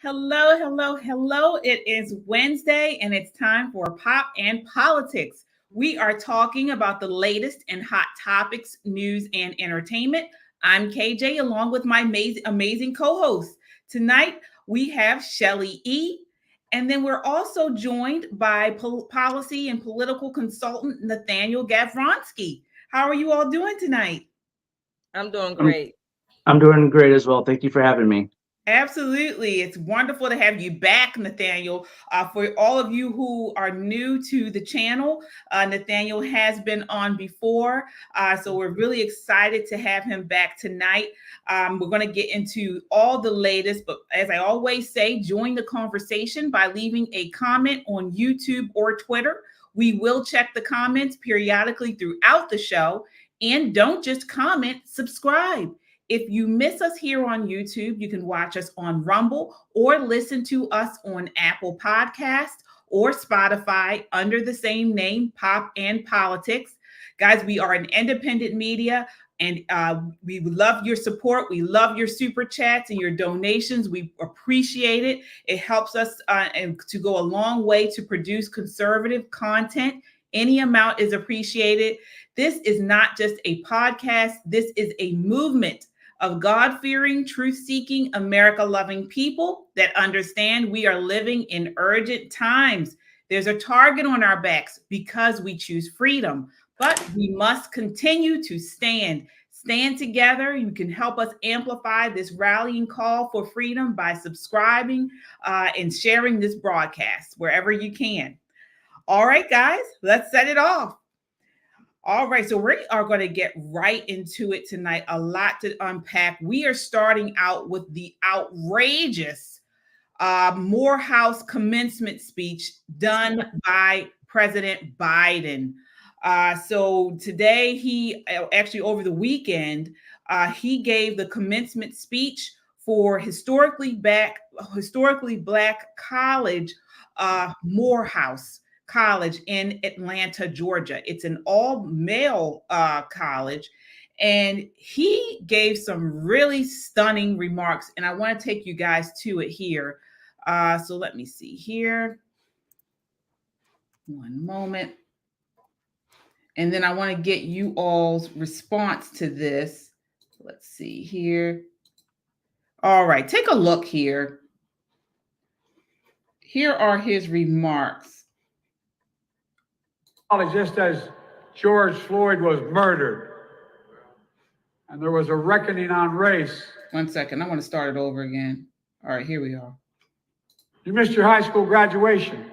Hello, hello, hello. It is Wednesday and it's time for Pop and Politics. We are talking about the latest and hot topics, news, and entertainment. I'm KJ along with my amazing co-host. Tonight we have Shelly E. And then we're also joined by policy and political consultant Nathaniel Gavronsky. How are you all doing tonight? I'm doing great. I'm doing great as well. Thank you for having me. Absolutely. It's wonderful to have you back, Nathaniel. For all of you who are new to the channel, Nathaniel has been on before. So we're really excited to have him back tonight. We're going to get into all the latest, but as I always say, join the conversation by leaving a comment on YouTube or Twitter. We will check the comments periodically throughout the show. And don't just comment, subscribe. If you miss us here on YouTube, you can watch us on Rumble or listen to us on Apple Podcasts or Spotify under the same name, Pop and Politics. Guys, we are an independent media and we love your support. We love your super chats and your donations. We appreciate it. It helps us to go a long way to produce conservative content. Any amount is appreciated. This is not just a podcast. This is a movement of God-fearing, truth-seeking, America-loving people that understand we are living in urgent times. There's a target on our backs because we choose freedom, but we must continue to stand together. You can help us amplify this rallying call for freedom by subscribing and sharing this broadcast wherever you can. All right, guys, let's set it off. All right, so we are going to get right into it tonight. A lot to unpack. We are starting out with the outrageous Morehouse Commencement speech done by President Biden. So today, over the weekend, he gave the commencement speech for historically black college, Morehouse College in Atlanta, Georgia. It's an all-male college. And he gave some really stunning remarks. And I want to take you guys to it here. So let me see here. One moment. And then I want to get you all's response to this. Let's see here. All right, take a look here. Here are his remarks. Just as George Floyd was murdered and there was a reckoning on race. One second, I want to start it over again. All right, here we are. You missed your high school graduation.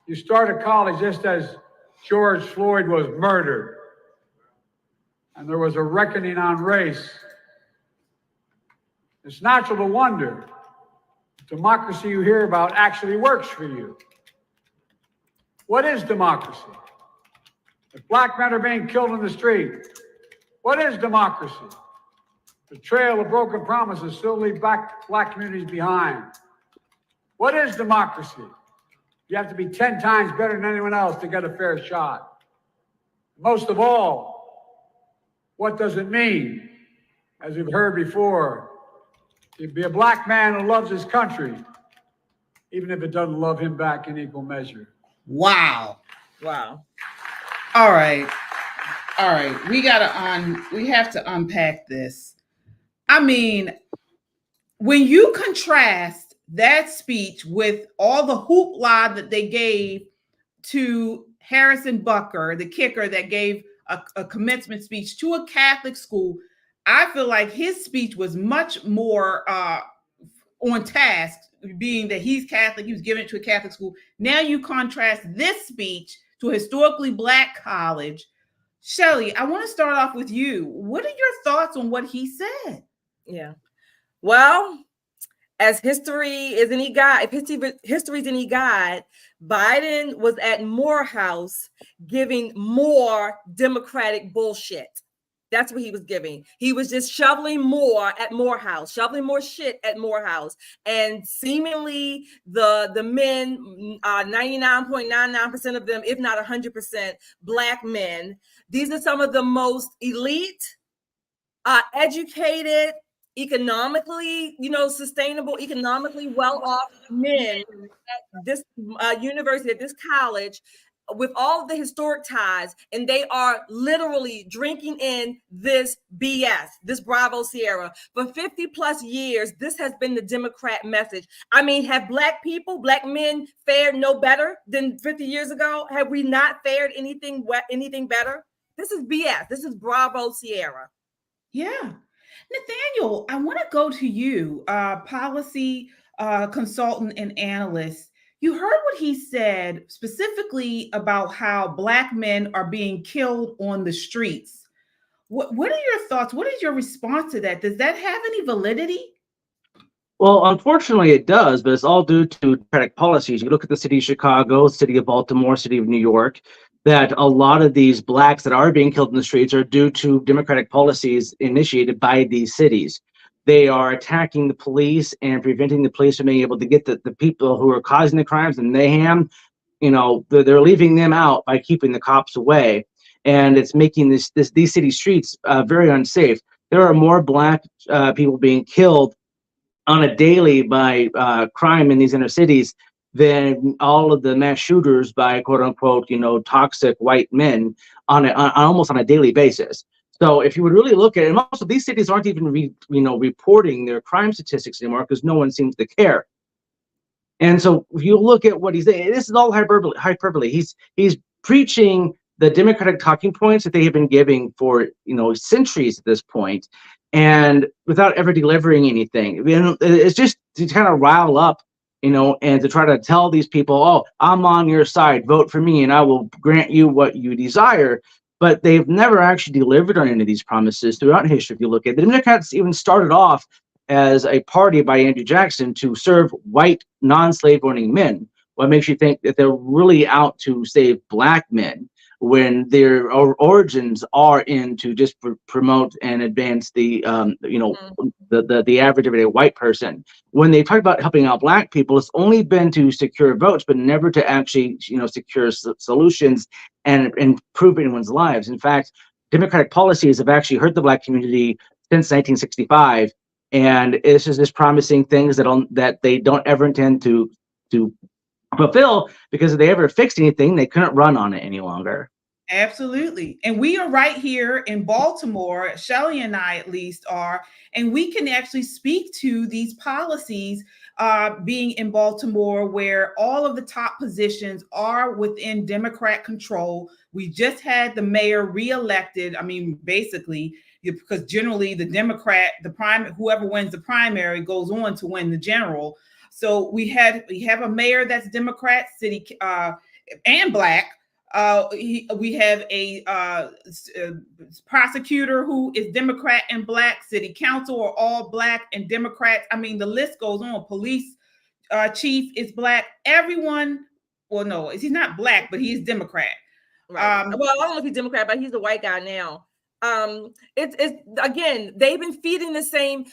You started college just as George Floyd was murdered and there was a reckoning on race. It's natural to wonder if democracy you hear about actually works for you. What is democracy? If black men are being killed in the street, what is democracy? The trail of broken promises still leave black communities behind. What is democracy? You have to be 10 times better than anyone else to get a fair shot. Most of all, what does it mean? As we've heard before, to be a black man who loves his country, even if it doesn't love him back in equal measure. Wow. All right. We have to unpack this. I mean, when you contrast that speech with all the hoopla that they gave to Harrison Butker, the kicker that gave a commencement speech to a Catholic school, I feel like his speech was much more on task, being that he's Catholic, he was given it to a Catholic school. Now you contrast this speech to a historically black college. Shelly, I want to start off with you. What are your thoughts on what he said? Yeah. Well, as history is any guide, if history is any guide, Biden was at Morehouse giving more Democratic bullshit. That's what he was giving. He was just shoveling more at Morehouse, shoveling more shit at Morehouse. And seemingly the men, 99.99% of them, if not 100%, black men. These are some of the most elite, educated, economically, sustainable, economically well-off men at this university, at this college, with all of the historic ties, and they are literally drinking in this BS, this Bravo Sierra. For 50 plus years, this has been the Democrat message. I mean, have Black men fared no better than 50 years ago? Have we not fared anything better? This is BS. This is Bravo Sierra. Yeah. Nathaniel, I want to go to you, policy consultant and analyst. You heard what he said specifically about how Black men are being killed on the streets. What are your thoughts? What is your response to that? Does that have any validity? Well, unfortunately, it does, but it's all due to Democratic policies. You look at the city of Chicago, city of Baltimore, city of New York, that a lot of these Blacks that are being killed in the streets are due to Democratic policies initiated by these cities. They are attacking the police and preventing the police from being able to get the people who are causing the crimes and mayhem. They're leaving them out by keeping the cops away. And it's making these city streets very unsafe. There are more Black people being killed on a daily by crime in these inner cities than all of the mass shooters by quote unquote, toxic white men on almost on a daily basis. So if you would really look at it, and also these cities aren't even reporting their crime statistics anymore because no one seems to care. And so if you look at what he's saying, this is all hyperbole. He's preaching the Democratic talking points that they have been giving for centuries at this point, and without ever delivering anything. It's just to kind of rile up, and to try to tell these people, oh, I'm on your side, vote for me, and I will grant you what you desire. But they've never actually delivered on any of these promises throughout history. If you look at it, the Democrats even started off as a party by Andrew Jackson to serve white non-slave owning men. What makes you think that they're really out to save Black men when their origins are in to just promote and advance the average everyday white person? When they talk about helping out Black people, it's only been to secure votes, but never to actually secure solutions and improve anyone's lives. In fact, Democratic policies have actually hurt the Black community since 1965, and this is just promising things that they don't ever intend to fulfill, because if they ever fixed anything, they couldn't run on it any longer. Absolutely. And we are right here in Baltimore, Shelley and I at least are, and we can actually speak to these policies being in Baltimore, where all of the top positions are within Democrat control. We just had the mayor reelected. I mean, basically, because generally the Democrat, whoever wins the primary goes on to win the general. So we have a mayor that's Democrat, city and Black. We have a prosecutor who is Democrat and Black. City council are all Black and Democrats. I mean, the list goes on. Police chief is Black. Everyone, well, no, he's not Black, but he's Democrat. Right. Well, I don't know if he's Democrat, but he's a white guy now. It's again, they've been feeding the same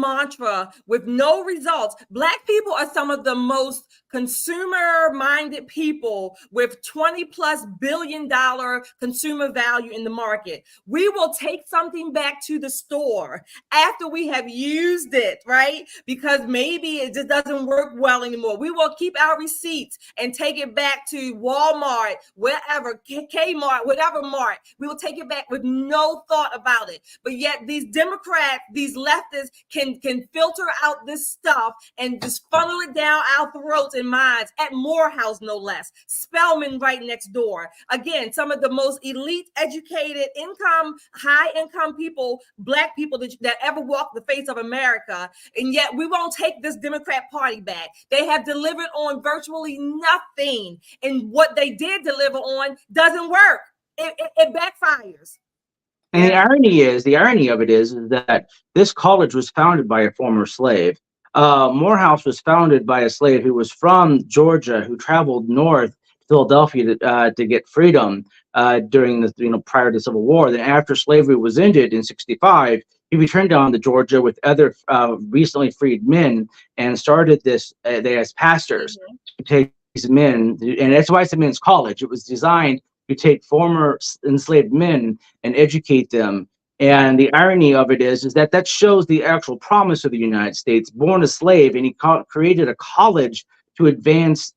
mantra with no results. Black people are some of the most consumer-minded people with $20+ billion consumer value in the market. We will take something back to the store after we have used it, right? Because maybe it just doesn't work well anymore. We will keep our receipts and take it back to Walmart, wherever, Kmart, whatever mart. We will take it back with no thought about it. But yet these Democrats, these leftists can filter out this stuff and just funnel it down our throats and minds at Morehouse, no less. Spelman right next door. Again, some of the most elite, educated, high income people, Black people that ever walked the face of America. And yet we won't take this Democrat party back. They have delivered on virtually nothing. And what they did deliver on doesn't work. It backfires. And the irony of it is that this college was founded by a former slave. Morehouse was founded by a slave who was from Georgia, who traveled north to Philadelphia to get freedom during the prior to the Civil War. Then after slavery was ended in 1965, he returned down to Georgia with other recently freed men and started this as pastors to take these men, and that's why it's a men's college. It was designed to take former enslaved men and educate them And the irony of it is that that shows the actual promise of the United States. Born a slave, and he created a college to advance,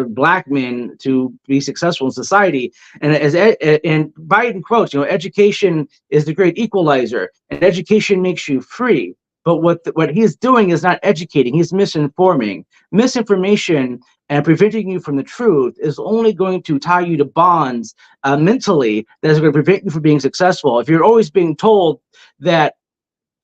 black men to be successful in society. And and Biden quotes, education is the great equalizer, and education makes you free. But what he's doing is not educating; he's misinforming. Misinformation and preventing you from the truth is only going to tie you to bonds mentally that is going to prevent you from being successful. If you're always being told that,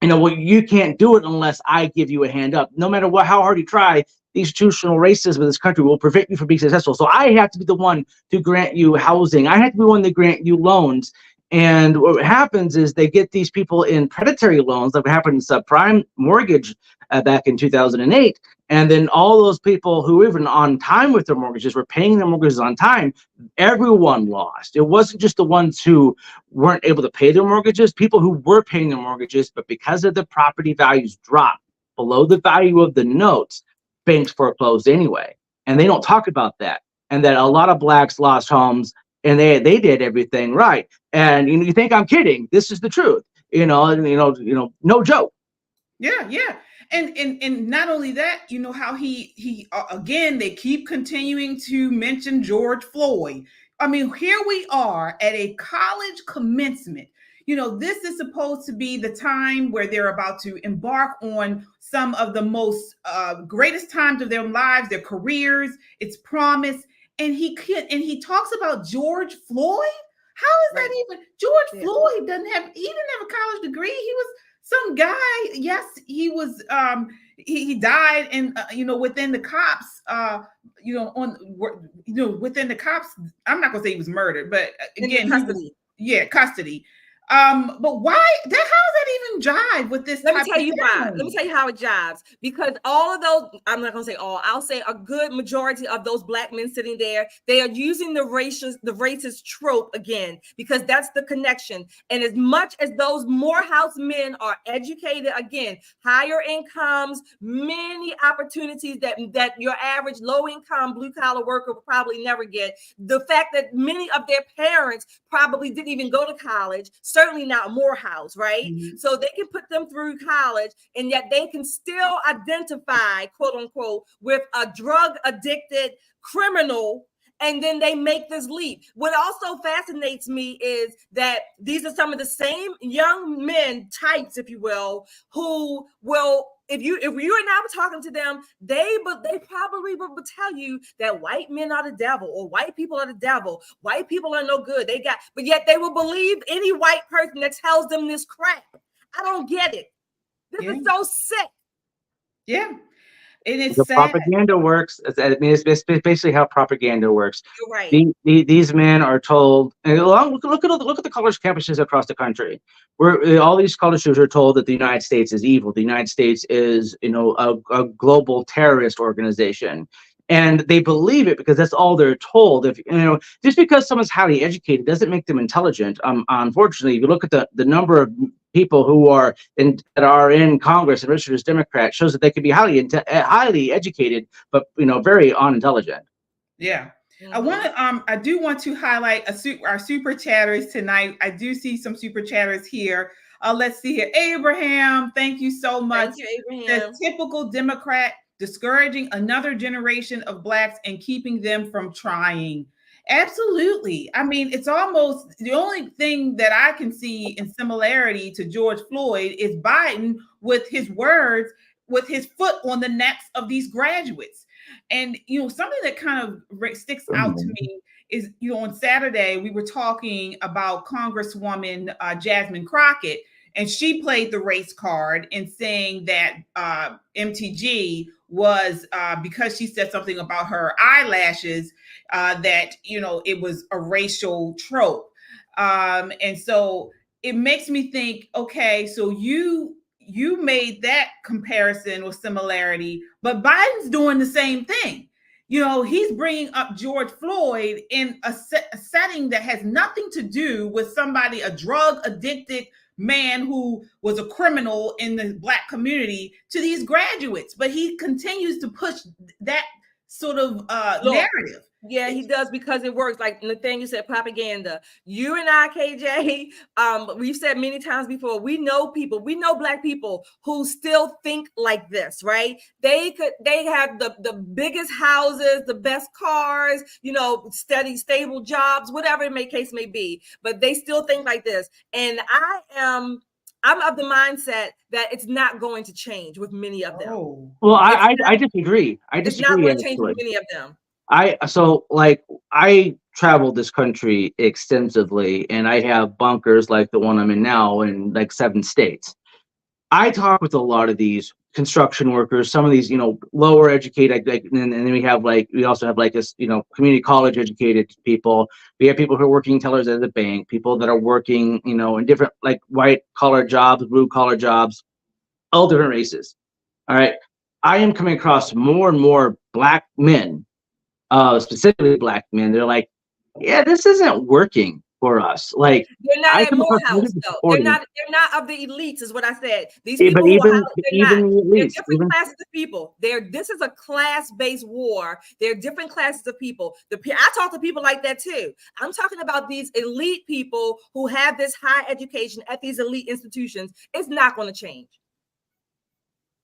well, you can't do it unless I give you a hand up, no matter how hard you try, the institutional racism of this country will prevent you from being successful. So I have to be the one to grant you housing. I have to be the one to grant you loans. And what happens is they get these people in predatory loans, like what happened in subprime mortgage back in 2008. And then all those people who even on time with their mortgages were paying their mortgages on time, everyone lost. It wasn't just the ones who weren't able to pay their mortgages, people who were paying their mortgages, but because of the property values dropped below the value of the notes, banks foreclosed anyway. And they don't talk about that. And that a lot of blacks lost homes, and they did everything right. And you think I'm kidding? This is the truth. No joke. Yeah. And not only that, how he again, they keep continuing to mention George Floyd. I mean, here we are at a college commencement. This is supposed to be the time where they're about to embark on some of the most greatest times of their lives, their careers, its promise. And he talks about George Floyd. How is that even? George Floyd he didn't have a college degree. He was some guy. Yes, he was. He died, and within the cops. Within the cops. I'm not gonna say he was murdered, but again, custody. Custody. But why? How does that even jive with this? Let me tell you why. Let me tell you how it jives. Because all of those, I'm not gonna say all, I'll say a good majority of those black men sitting there, they are using the racist trope again, because that's the connection. And as much as those Morehouse men are educated, again, higher incomes, many opportunities that your average low income blue collar worker will probably never get. The fact that many of their parents probably didn't even go to college, certainly not Morehouse, right? Mm-hmm. So they can put them through college, and yet they can still identify, quote unquote, with a drug addicted criminal. And then they make this leap. What also fascinates me is that these are some of the same young men types, if you will, who will, if you and I were talking to them, they probably would tell you that white men are the devil, or white people are the devil. White people are no good. But yet they will believe any white person that tells them this crap. I don't get it. This is so sick. Yeah. And it's the sad. Propaganda works. It's basically how propaganda works. You're right. These men are told, and look at the college campuses across the country, where all these college students are told that the United States is evil. The United States is, a global terrorist organization. And they believe it because that's all they're told. If just because someone's highly educated doesn't make them intelligent. Unfortunately, if you look at the number of people who are in Congress and registered as Democrats, shows that they can be highly educated, but very unintelligent. Yeah. I do want to highlight our super chatters tonight. I do see some super chatters here. Let's see here. Abraham, thank you so much. Thank you, Abraham. The typical Democrat discouraging another generation of blacks and keeping them from trying. Absolutely. I mean, it's almost the only thing that I can see in similarity to George Floyd is Biden with his words, with his foot on the necks of these graduates. And, something that kind of sticks out to me is, on Saturday, we were talking about Congresswoman Jasmine Crockett, and she played the race card in saying that MTG was because she said something about her eyelashes, that, it was a racial trope. And so it makes me think, okay, so you made that comparison or similarity, but Biden's doing the same thing. He's bringing up George Floyd in a setting that has nothing to do with somebody, a drug addicted man who was a criminal in the Black community, to these graduates. But he continues to push that sort of narrative. Yeah, he does, because it works. Like Nathaniel said, propaganda. You and I, KJ, we've said many times before, we know Black people who still think like this, right? They have the biggest houses, the best cars, steady, stable jobs, whatever case may be, but they still think like this. And I'm of the mindset that it's not going to change with many of them. Oh. Well, I disagree. It's not going to change with many of them. I traveled this country extensively, and I have bunkers like the one I'm in now in like 7 states. I talk with a lot of these construction workers, some of these, lower educated, and then we also have this, community college educated people. We have people who are working tellers at the bank, people that are working, in different white collar jobs, blue collar jobs, all different races. All right. I am coming across more and more Black men, specifically Black men. They're like, yeah, this isn't working for us. Like, they're not at Morehouse, though. They're not of the elites, is what I said. These people, they're different classes of people. This is a class-based war. There are different classes of people. I talk to people like that too. I'm talking about these elite people who have this high education at these elite institutions. It's not going to change.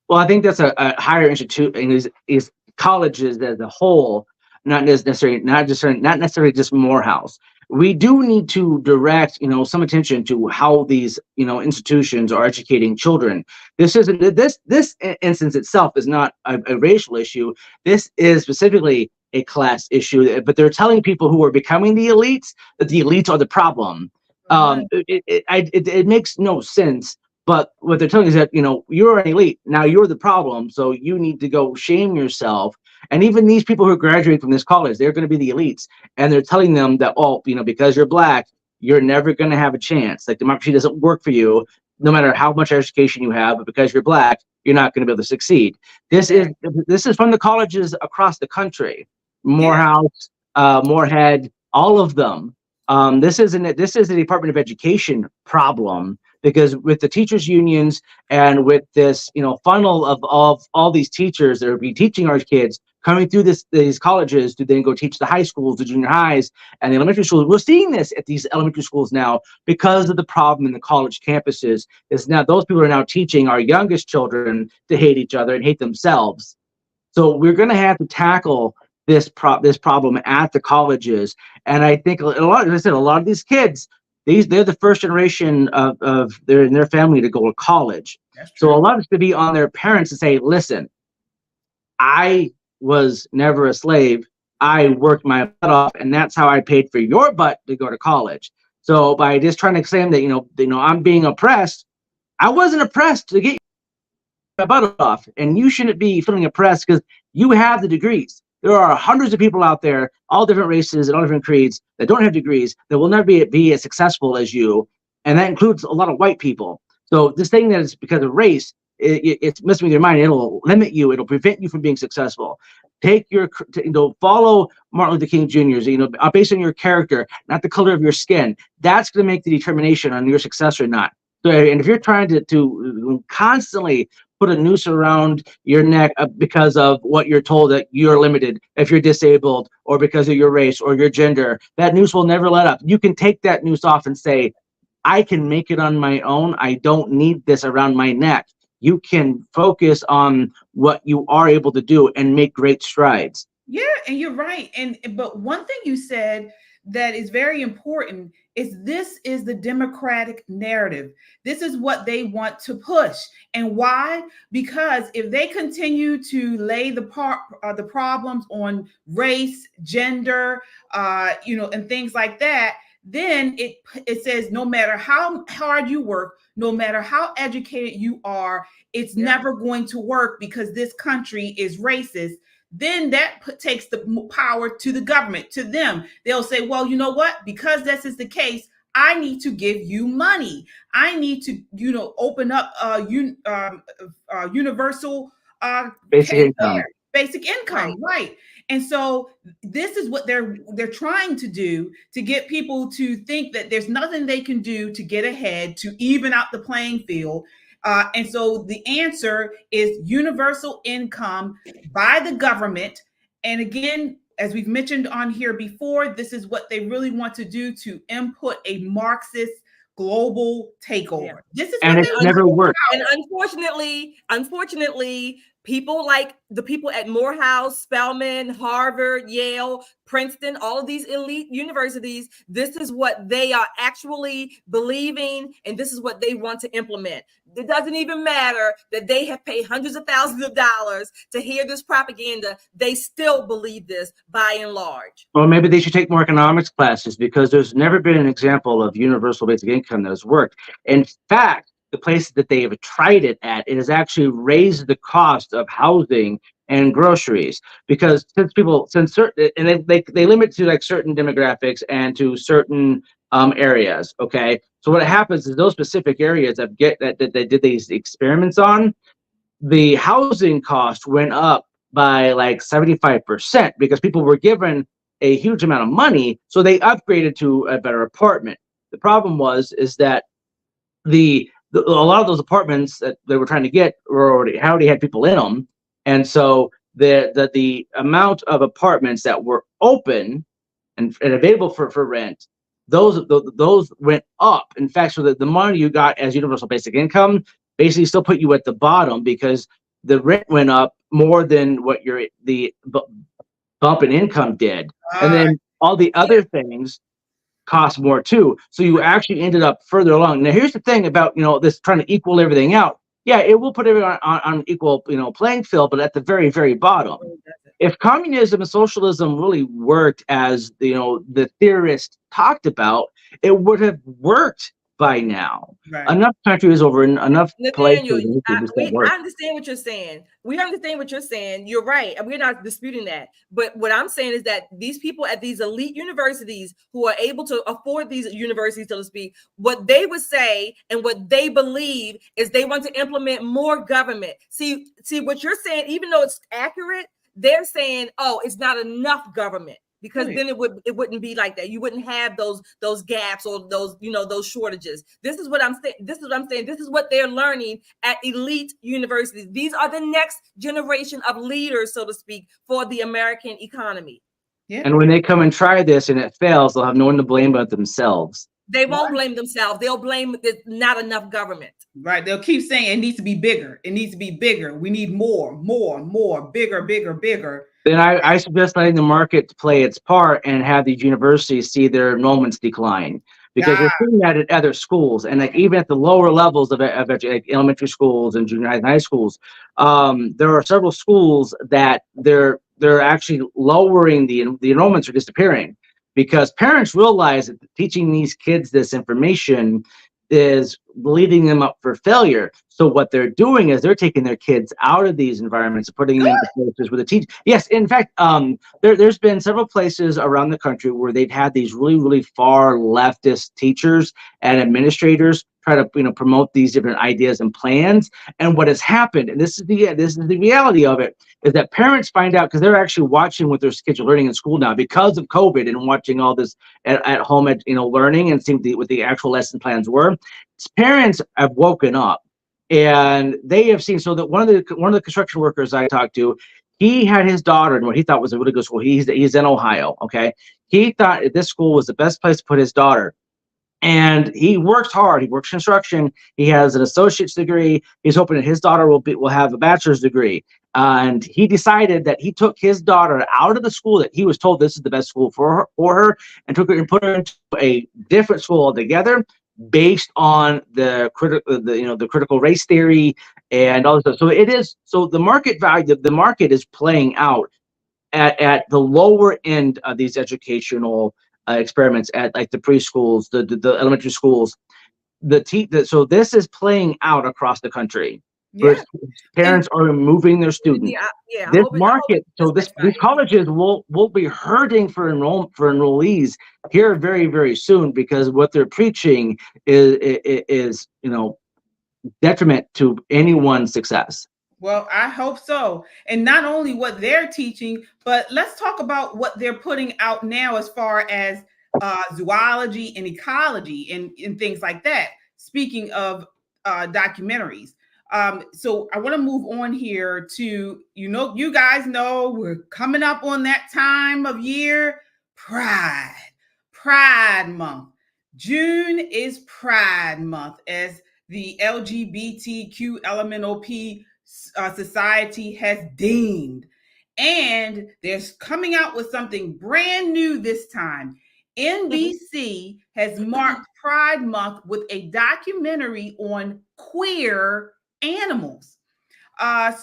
Well, I think that's a higher institute, is colleges as a whole, not necessarily just Morehouse. We do need to direct, some attention to how these, institutions are educating children. This instance itself is not a racial issue. This is specifically a class issue. But they're telling people who are becoming the elites that the elites are the problem. It makes no sense. But what they're telling you is that, you're an elite. Now you're the problem. So you need to go shame yourself. And even these people who graduate from this college, they're going to be the elites. And they're telling them that, because you're Black, you're never going to have a chance. Like, democracy doesn't work for you, no matter how much education you have. But because you're Black, you're not going to be able to succeed. This is from the colleges across the country. Morehouse, Morehead, all of them. This is the Department of Education problem. Because with the teachers unions and with this, funnel of all these teachers that are be teaching our kids coming through these colleges to then go teach the high schools, the junior highs, and the elementary schools. We're seeing this at these elementary schools now because of the problem in the college campuses. Is now those people are now teaching our youngest children to hate each other and hate themselves. So we're going to have to tackle this problem at the colleges. And I think a lot of these kids, they're the first generation of their family to go to college. So a lot is to be on their parents to say, listen, I was never a slave. I worked my butt off, and that's how I paid for your butt to go to college. So by just trying to claim that, I'm being oppressed, I wasn't oppressed to get my butt off, and you shouldn't be feeling oppressed because you have the degrees. There are hundreds of people out there, all different races and all different creeds, that don't have degrees, that will never be as successful as you. And that includes a lot of white people. So this thing that is because of race, it's messing with your mind. It'll limit you. It'll prevent you from being successful. Follow Martin Luther King Jr.'s, based on your character, not the color of your skin. That's going to make the determination on your success or not. So, and if you're trying to constantly put a noose around your neck because of what you're told that you're limited, if you're disabled, or because of your race or your gender, that noose will never let up. You can take that noose off and say, I can make it on my own. I don't need this around my neck. You can focus on what you are able to do and make great strides. Yeah, and you're right. But one thing you said that is very important is this is the Democratic narrative. This is what they want to push. And why? Because if they continue to lay the problems on race, gender, and things like that, then it says no matter how hard you work, no matter how educated you are, it's never going to work because this country is racist. Then that takes the power to the government, to them. They'll say, well, you know what? Because this is the case, I need to give you money. I need to, open up universal basic income, right? And so this is what they're trying to do, to get people to think that there's nothing they can do to get ahead, to even out the playing field. And so the answer is universal income by the government. And again, as we've mentioned on here before, this is what they really want to do to input a Marxist global takeover. Yeah. This is And what it's they never want. worked. And unfortunately, people like the people at Morehouse, Spelman, Harvard, Yale, Princeton, all of these elite universities, this is what they are actually believing, and this is what they want to implement. It doesn't even matter that they have paid hundreds of thousands of dollars to hear this propaganda. They still believe this by and large. Well, maybe they should take more economics classes, because there's never been an example of universal basic income that has worked. In fact, the places that they have tried it at, it has actually raised the cost of housing and groceries, because since certain, and they limit to like certain demographics and to certain areas. Okay, so what happens is those specific areas that they did these experiments on, the housing cost went up by like 75%, because people were given a huge amount of money, so they upgraded to a better apartment. The problem is that a lot of those apartments that they were trying to get were already had people in them, and so the amount of apartments that were open and available for rent, those went up. In fact, so that the money you got as universal basic income basically still put you at the bottom, because the rent went up more than what the bump in income did, and then all the other things cost more too. So you actually ended up further along. Now, here's the thing about this trying to equal everything out. Yeah, it will put everyone on equal playing field, but at the very, very bottom. If communism and socialism really worked as the theorists talked about, it would have worked by now. Right. Enough countries over in enough Nathaniel, places. I understand what you're saying. We understand what you're saying. You're right, and we're not disputing that. But what I'm saying is that these people at these elite universities who are able to afford these universities, so to speak, what they would say and what they believe is they want to implement more government. See what you're saying, even though it's accurate, they're saying, oh, it's not enough government. Because then it wouldn't be like that. You wouldn't have those gaps or those shortages. This is what I'm saying. This is what they're learning at elite universities. These are the next generation of leaders, so to speak, for the American economy. Yeah. And when they come and try this and it fails, they'll have no one to blame but themselves. They won't blame themselves. They'll blame not enough government. Right. They'll keep saying it needs to be bigger. It needs to be bigger. We need more, bigger, bigger, bigger. Then I suggest letting the market play its part and have these universities see their enrollments decline, because you're seeing that at other schools, and like even at the lower levels of like elementary schools and junior high and high schools, there are several schools that they're actually lowering the enrollments are disappearing, because parents realize that teaching these kids this information is leading them up for failure. So what they're doing is they're taking their kids out of these environments and putting them into places where the teach. Yes, in fact, there's been several places around the country where they've had these really, really far leftist teachers and administrators try to promote these different ideas and plans. And what has happened, and this is the reality of it, is that parents find out, because they're actually watching what their kids are learning in school now because of COVID, and watching all this at home learning and seeing what the actual lesson plans were. Parents have woken up, and they have seen. So that one of the construction workers I talked to, he had his daughter in what he thought was a really good school. He's in Ohio. Okay, he thought this school was the best place to put his daughter. And he works hard. He works construction. He has an associate's degree. He's hoping that his daughter will have a bachelor's degree. And he decided that he took his daughter out of the school that he was told this is the best school for her, and took her and put her into a different school altogether, based on the critical race theory and all this stuff. So the market value, the market is playing out at the lower end of these educational experiments, at like the preschools, the elementary schools, so this is playing out across the country. Yeah. Parents are removing their students. This market, these colleges will be hurting for enrollees here very, very soon, because what they're preaching is detriment to anyone's success. Well, I hope so. And not only what they're teaching, but let's talk about what they're putting out now as far as zoology and ecology and things like that. Speaking of documentaries, So I want to move on here to, you guys know we're coming up on that time of year, Pride Month. June is Pride Month, as the LGBTQ LMNOP society has deemed. And they're coming out with something brand new this time. NBC has marked Pride Month with a documentary on queer animals.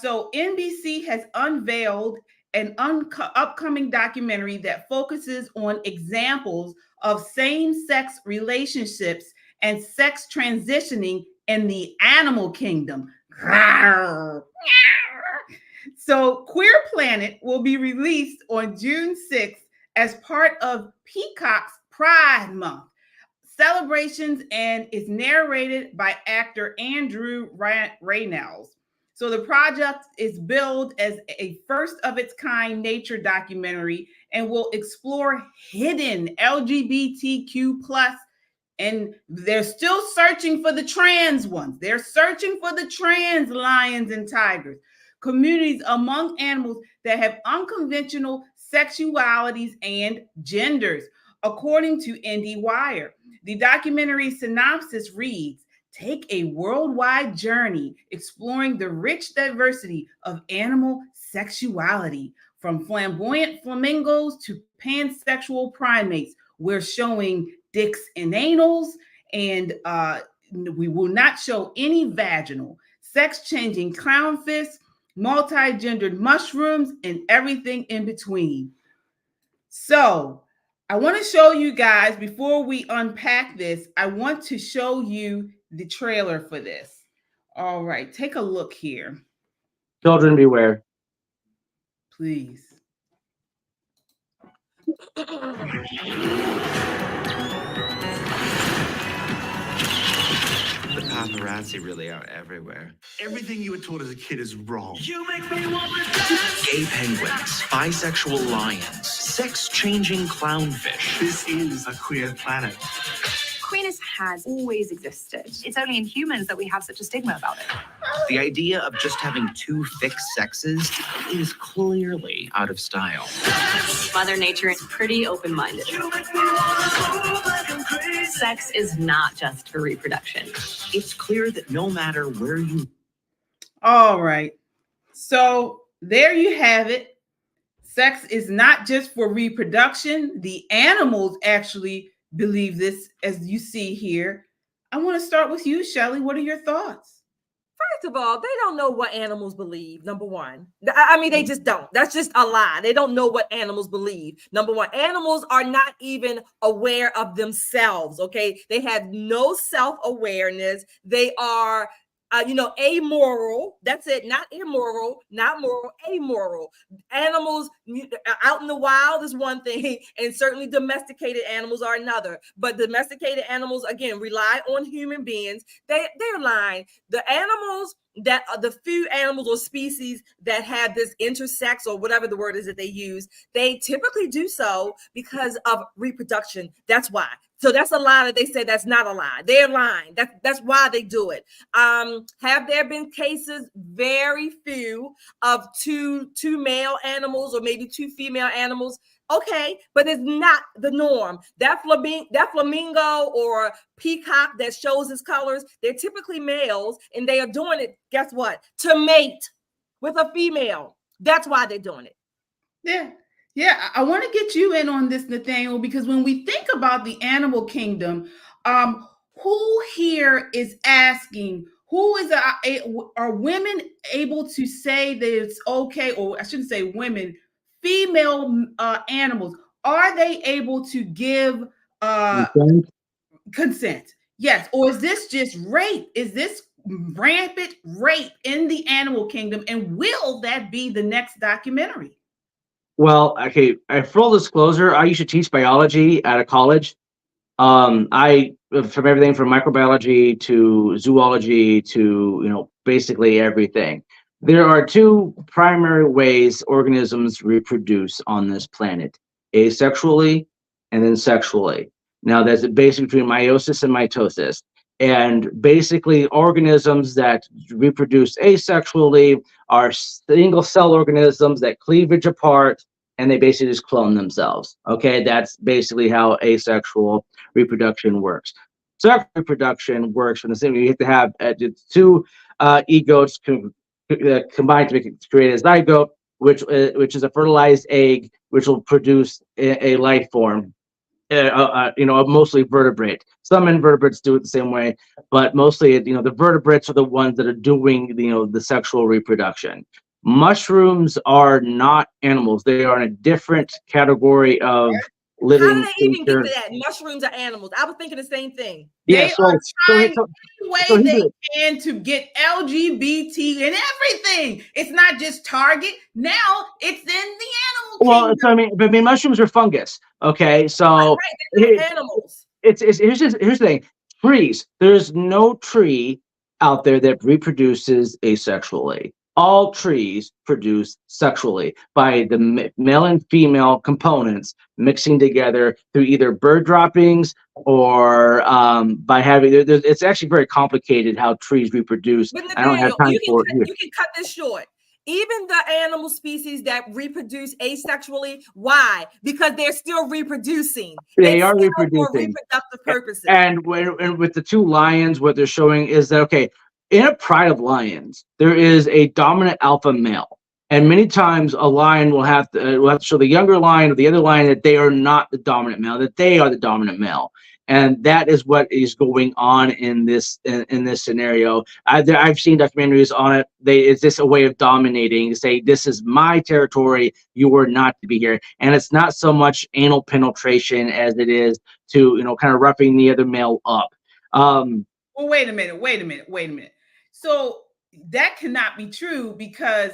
So NBC has unveiled an upcoming documentary that focuses on examples of same-sex relationships and sex transitioning in the animal kingdom. So Queer Planet will be released on June 6th as part of Peacock's Pride Month celebrations, and is narrated by actor Andrew Reynolds. So the project is billed as a first of its kind nature documentary and will explore hidden LGBTQ plus, and they're still searching for the trans ones. They're searching for the trans lions and tigers, communities among animals that have unconventional sexualities and genders. According to IndieWire, the documentary synopsis reads, take a worldwide journey exploring the rich diversity of animal sexuality, from flamboyant flamingos to pansexual primates. We're showing dicks and anals, and we will not show any vaginal, sex-changing clownfish, multi-gendered mushrooms, and everything in between. So I want to show you guys, before we unpack this, I want to show you the trailer for this. All right, take a look here. Children beware. Please. The paparazzi really are everywhere. Everything you were taught as a kid is wrong. You make me want to dance. Gay penguins, bisexual lions, sex-changing clownfish. This is a queer planet. Queerness has always existed. It's only in humans that we have such a stigma about it. The idea of just having two fixed sexes is clearly out of style. Mother Nature is pretty open-minded. Sex is not just for reproduction. It's clear that no matter where you... All right. So there you have it. Sex is not just for reproduction. The animals actually believe this, as you see here. I want to start with you, Shelley. What are your thoughts? First of all, they don't know what animals believe. Number one, I mean, they just don't. That's just a lie. They don't know what animals believe. Number one, animals are not even aware of themselves. Okay, they have no self-awareness. They are amoral. That's it. Not immoral, not moral, amoral. Animals out in the wild is one thing, and certainly domesticated animals are another. But domesticated animals, again, rely on human beings. They're lying. The animals that are the few animals or species that have this intersex, or whatever the word is that they use, they typically do so because of reproduction. That's why. So that's a lie that they say that's not a lie. They're lying. That's why they do it. Have there been cases, very few, of two male animals or maybe two female animals? Okay, but it's not the norm. That flamingo or peacock that shows its colors, they're typically males, and they are doing it, guess what? To mate with a female. That's why they're doing it. Yeah, I want to get you in on this, Nathaniel, because when we think about the animal kingdom, who here is asking, are women able to say that it's okay, or I shouldn't say women, female animals, are they able to give consent? Yes. Or is this just rape? Is this rampant rape in the animal kingdom? And will that be the next documentary? Well, okay, full disclosure, I used to teach biology at a college. From everything from microbiology to zoology to, basically everything. There are two primary ways organisms reproduce on this planet: asexually and then sexually. Now, there's a base between meiosis and mitosis. And basically, organisms that reproduce asexually are single cell organisms that cleavage apart, and they basically just clone themselves. Okay, that's basically how asexual reproduction works. Sexual reproduction works from the same. You have to have two egotes combined to create a zygote, which is a fertilized egg, which will produce a life form. Mostly vertebrate. Some invertebrates do it the same way, but mostly, the vertebrates are the ones that are doing, the sexual reproduction. Mushrooms are not animals. They are in a different category of How living did they even get creature. to that? Mushrooms are animals. I was thinking the same thing. Yeah, They are trying so any way here's they the- can to get LGBT and everything. It's not just Target. Now it's in the animal well, kingdom. so I mean, mushrooms are fungus. Okay, so Right, they're it- not animals. here's the thing. Trees. There's no tree out there that reproduces asexually. All trees produce sexually by the male and female components mixing together through either bird droppings or by having. It's actually very complicated how trees reproduce. But I don't have Nathaniel, time for it here. you can cut this short. Even the animal species that reproduce asexually, why? Because they're still reproducing. They It's are still for reproducing. reproductive purposes. And with the two lions, what they're showing is that, okay, in a pride of lions, there is a dominant alpha male, and many times a lion will have to show the younger lion or the other lion that they are not the dominant male, that they are the dominant male, and that is what is going on in this scenario. I've seen documentaries on it. It's just a way of dominating. Say, this is my territory. You are not to be here, and it's not so much anal penetration as it is to kind of roughing the other male up. Well, wait a minute. So that cannot be true, because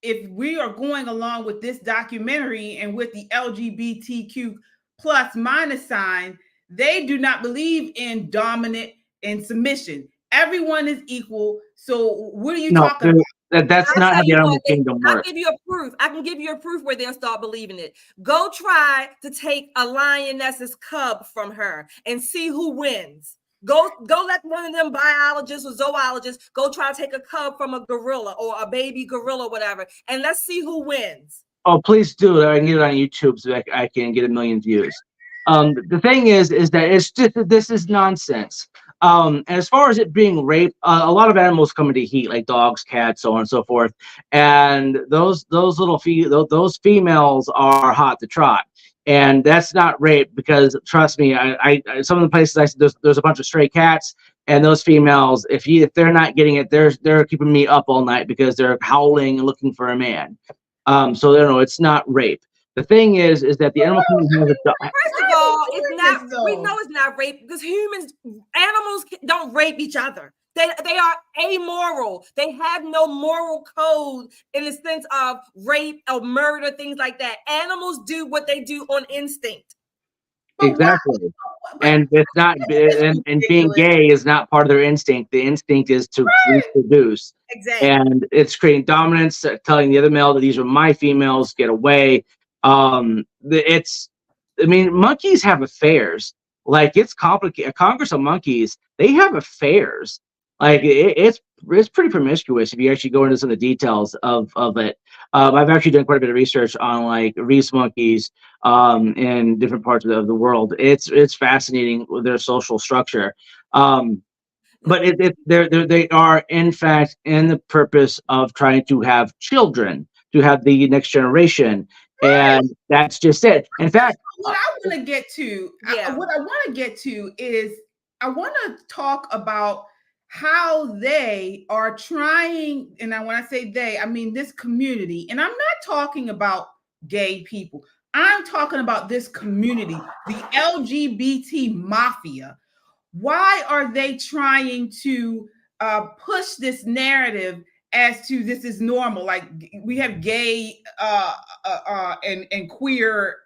if we are going along with this documentary and with the LGBTQ plus minus sign, they do not believe in dominant and submission. Everyone is equal. So what are you talking about? That's not how the animal kingdom I'll works. give you a proof. I can give you a proof where they'll start believing it. Go try to take a lioness's cub from her and see who wins. Go let one of them biologists or zoologists go try to take a cub from a gorilla or a baby gorilla, whatever, and let's see who wins. Oh, please do. I can get it on YouTube so that I can get 1 million views. The thing is that this is nonsense. And as far as it being rape, a lot of animals come into heat, like dogs, cats, so on and so forth. And those females are hot to trot. And that's not rape, because trust me, I some of the places I see, there's a bunch of stray cats, and those females, if they're not getting it, they're keeping me up all night because they're howling and looking for a man. So it's not rape. The thing is that the animal kingdom has First of all, it's not. We know it's not rape because animals don't rape each other. They are amoral. They have no moral code in the sense of rape or murder, things like that. Animals do what they do on instinct. Exactly. And it's not, and being gay is not part of their instinct. The instinct is to reproduce. Exactly. And it's creating dominance, telling the other male that these are my females, get away. Monkeys have affairs. Like, it's complicated. Congress of monkeys, they have affairs. Like, it's pretty promiscuous if you actually go into some of the details of it. I've actually done quite a bit of research on like Reese monkeys in different parts of the world. It's fascinating with their social structure. But they are in fact in the purpose of trying to have children, to have the next generation. And that's just it. In fact, what I want to get to, is I want to talk about how they are trying, and when I say they, I mean this community, and I'm not talking about gay people. I'm talking about this community, the LGBT mafia. Why are they trying to push this narrative as to this is normal? Like, we have gay and queer,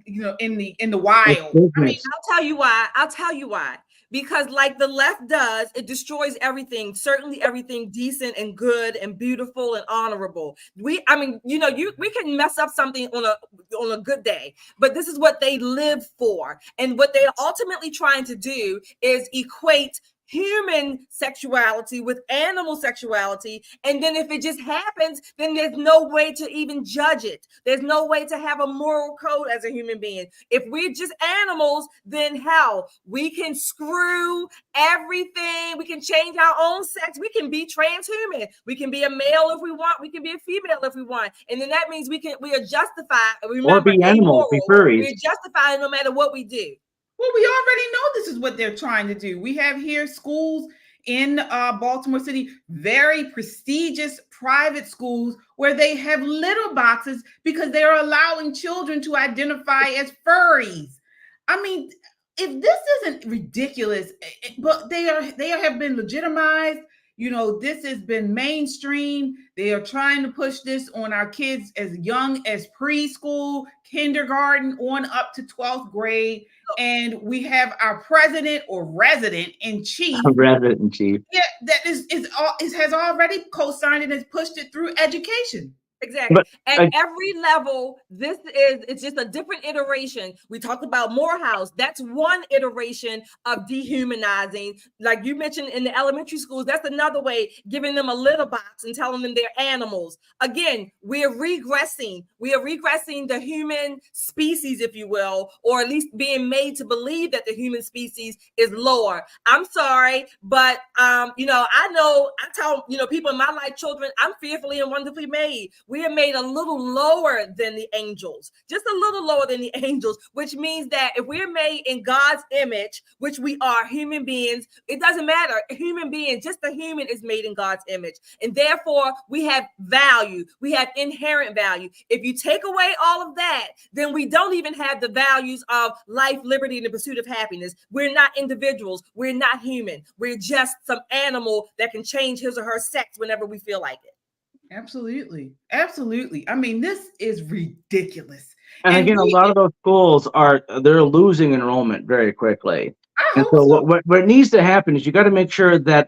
in the wild. I mean, I'll tell you why. because like the left does, it destroys everything, certainly everything decent and good and beautiful and honorable. We can mess up something on a good day, but this is what they live for. And what they're ultimately trying to do is equate human sexuality with animal sexuality. And then if it just happens, then there's no way to even judge it. There's no way to have a moral code as a human being. If we're just animals, then how? We can screw everything. We can change our own sex. We can be transhuman. We can be a male if we want. We can be a female if we want. And then that means we are justified. Remember, or be animals, be furries. we're justified no matter what we do. Well, we already know this is what they're trying to do. We have here schools in Baltimore City, very prestigious private schools where they have litter boxes because they're allowing children to identify as furries. I mean, if this isn't ridiculous, but they have been legitimized. You know, this has been mainstream. They are trying to push this on our kids as young as preschool, kindergarten, on up to 12th grade. And we have our president or resident in chief. Yeah, that has already co-signed and has pushed it through education. Exactly. But at every level, it's just a different iteration. We talked about Morehouse. That's one iteration of dehumanizing. Like you mentioned in the elementary schools, that's another way, giving them a litter box and telling them they're animals. Again, we are regressing. We are regressing the human species, if you will, or at least being made to believe that the human species is lower. I'm sorry, but I tell people in my life, children, I'm fearfully and wonderfully made. We are made a little lower than the angels, just a little lower than the angels, which means that if we're made in God's image, which we are human beings, it doesn't matter. A human being, just a human is made in God's image. And therefore, we have value. We have inherent value. If you take away all of that, then we don't even have the values of life, liberty, and the pursuit of happiness. We're not individuals. We're not human. We're just some animal that can change his or her sex whenever we feel like it. Absolutely. Absolutely. I mean, this is ridiculous. And again, a lot of those schools they're losing enrollment very quickly. And so what needs to happen is you got to make sure that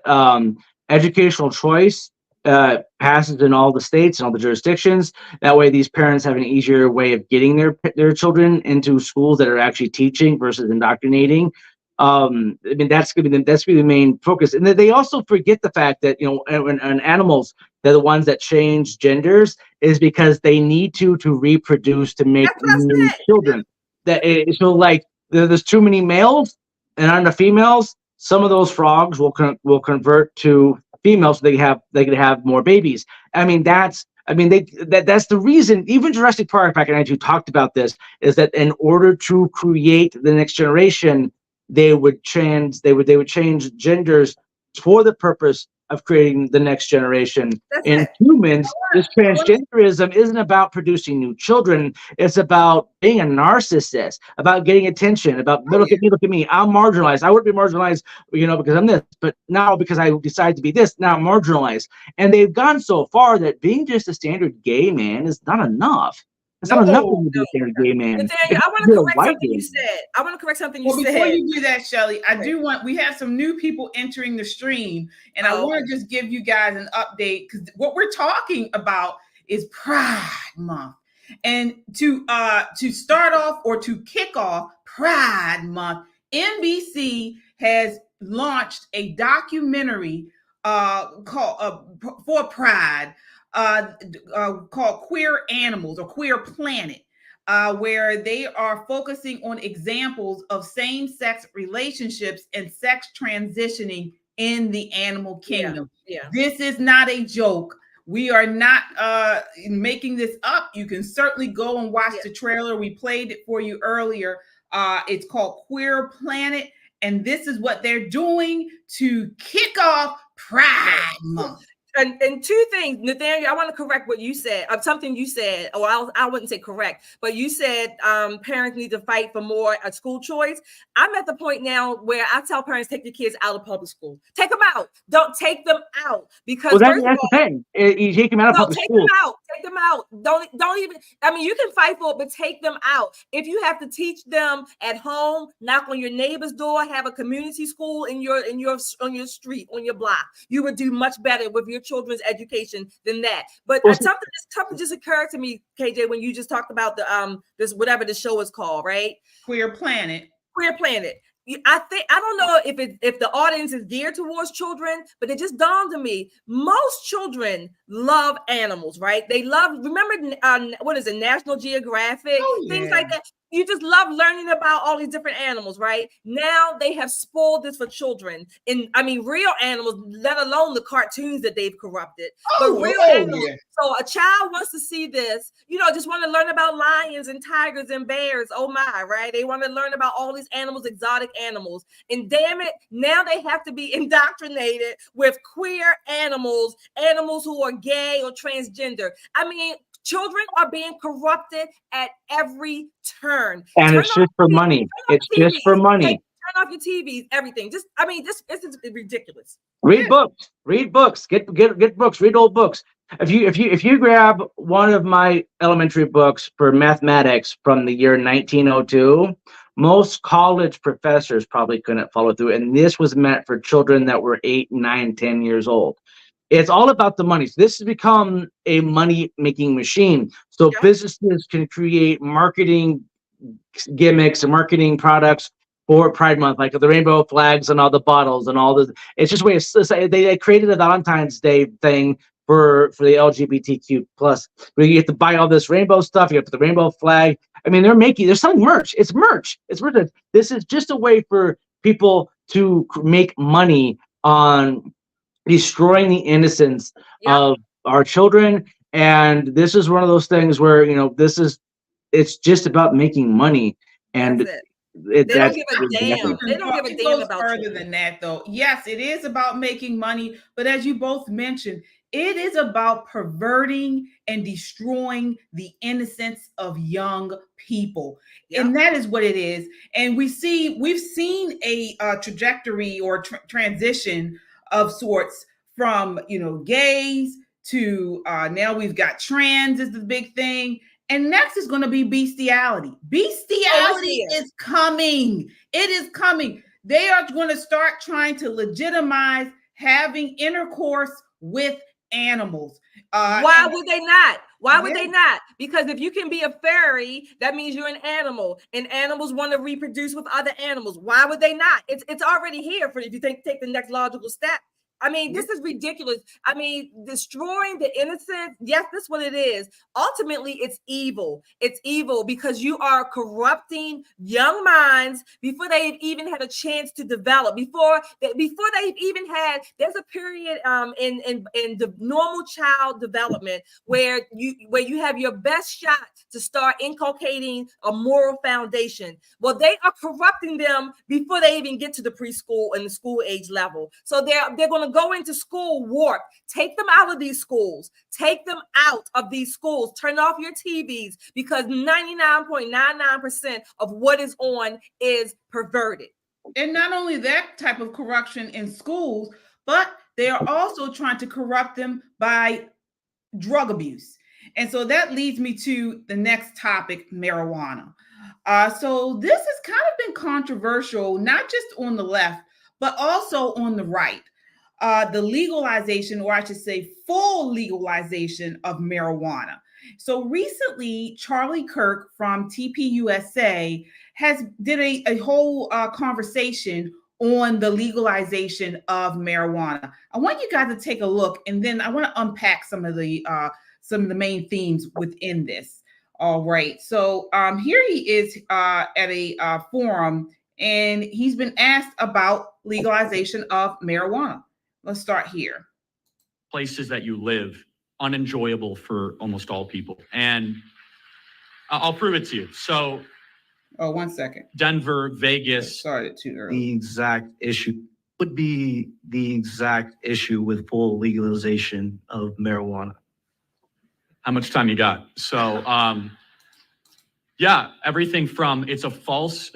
educational choice passes in all the states and all the jurisdictions. That way these parents have an easier way of getting their children into schools that are actually teaching versus indoctrinating. I mean, that's gonna be the main focus. And then they also forget the fact that, and animals, they're the ones that change genders is because they need to reproduce to make new children. There's too many males and not enough females. Some of those frogs will convert to females so they can have more babies. I mean, that's the reason. Even Jurassic Park back in 92 talked about this, is that in order to create the next generation, they would change genders for the purpose of creating the next generation. In humans, this transgenderism isn't about producing new children. It's about being a narcissist, about getting attention, about look at me, I'm marginalized. I wouldn't be marginalized, because I'm this, but now because I decide to be this, now I'm marginalized. And they've gone so far that being just a standard gay man is not enough. It's not enough to be a standard gay man. Nathaniel, I want to correct something you said. Before you do that, Shelly, we have some new people entering the stream, and I want to just give you guys an update, because what we're talking about is Pride Month. And to start off, or to kick off Pride Month, NBC has launched a documentary called for Pride, called Queer Animals or Queer Planet, where they are focusing on examples of same-sex relationships and sex transitioning in the animal kingdom. Yeah. This is not a joke. We are not making this up. You can certainly go and watch the trailer. We played it for you earlier. It's called Queer Planet, and this is what they're doing to kick off Pride Month. And two things, Nathaniel, I want to correct what you said, something you said, or I wouldn't say correct, but you said parents need to fight for more school choice. I'm at the point now where I tell parents, take your kids out of public school. Take them out. Don't take them out, because Well, first that's of the all, thing. You take them out of no, public take school. them out. Take them out. Don't even. I mean, you can fight for it, but take them out. If you have to teach them at home, knock on your neighbor's door, have a community school on your street, on your block, you would do much better with your children's education than that. But something just occurred to me, KJ, when you just talked about the this whatever the show is called, right? Queer Planet. Queer Planet. I don't know if the audience is geared towards children, but it just dawned on me. Most children love animals, right? They love, remember, what is it, National Geographic, things like that. You just love learning about all these different animals, right? Now they have spoiled this for children. And I mean, real animals, let alone the cartoons that they've corrupted. But real animals. Yeah. So a child wants to see this, just want to learn about lions and tigers and bears. Oh my, right? They want to learn about all these animals, exotic animals. And damn it, now they have to be indoctrinated with queer animals who are gay or transgender. I mean, children are being corrupted at every turn. And it's just for money. It's just for money. Turn off your TVs, everything. This is ridiculous. Read books. Read books. Get books. Read old books. If you grab one of my elementary books for mathematics from the year 1902, most college professors probably couldn't follow through. And this was meant for children that were 8, 9, 10 years old. It's all about the money. So this has become a money-making machine. So businesses can create marketing gimmicks and marketing products for Pride Month, like the rainbow flags and all the bottles and all the. It's just a way they created a Valentine's Day thing for the LGBTQ plus. Where you have to buy all this rainbow stuff. You have to put the rainbow flag. I mean, they're selling merch. It's merch. It's merch. This is just a way for people to make money on destroying the innocence of our children. And this is one of those things where it's just about making money. And they don't give a damn. They don't give a damn about further than that, though. Yes, it is about making money, but as you both mentioned, it is about perverting and destroying the innocence of young people. And that is what it is. And we've seen a trajectory or transition of sorts from, gays to now we've got trans is the big thing. And next is going to be bestiality. Bestiality is coming. It is coming. They are going to start trying to legitimize having intercourse with animals. Why would they not? Why would they not? Because if you can be a fairy, that means you're an animal, and animals want to reproduce with other animals. Why would they not? It's already here for if you take the next logical step. I mean, this is ridiculous. I mean, destroying the innocent. Yes, that's what it is. Ultimately, it's evil. It's evil because you are corrupting young minds before they've even had a chance to develop. Before they've even had. There's a period in the normal child development where you have your best shot to start inculcating a moral foundation. Well, they are corrupting them before they even get to the preschool and the school age level. So they're going to go into school warped. Take them out of these schools. Take them out of these schools. Turn off your TVs because 99.99% of what is on is perverted. And not only that type of corruption in schools, but they are also trying to corrupt them by drug abuse. And so that leads me to the next topic, marijuana. So this has kind of been controversial, not just on the left, but also on the right. The legalization, or I should say full legalization of marijuana. So recently, Charlie Kirk from TPUSA did a whole conversation on the legalization of marijuana. I want you guys to take a look, and then I want to unpack some of the main themes within this. All right, so here he is at a forum, and he's been asked about legalization of marijuana. Let's start here. Places that you live, unenjoyable for almost all people. And I'll prove it to you. So, one second. Denver, Vegas. Started too early. The exact issue. would be the exact issue with full legalization of marijuana? How much time you got? So, yeah, everything from it's a false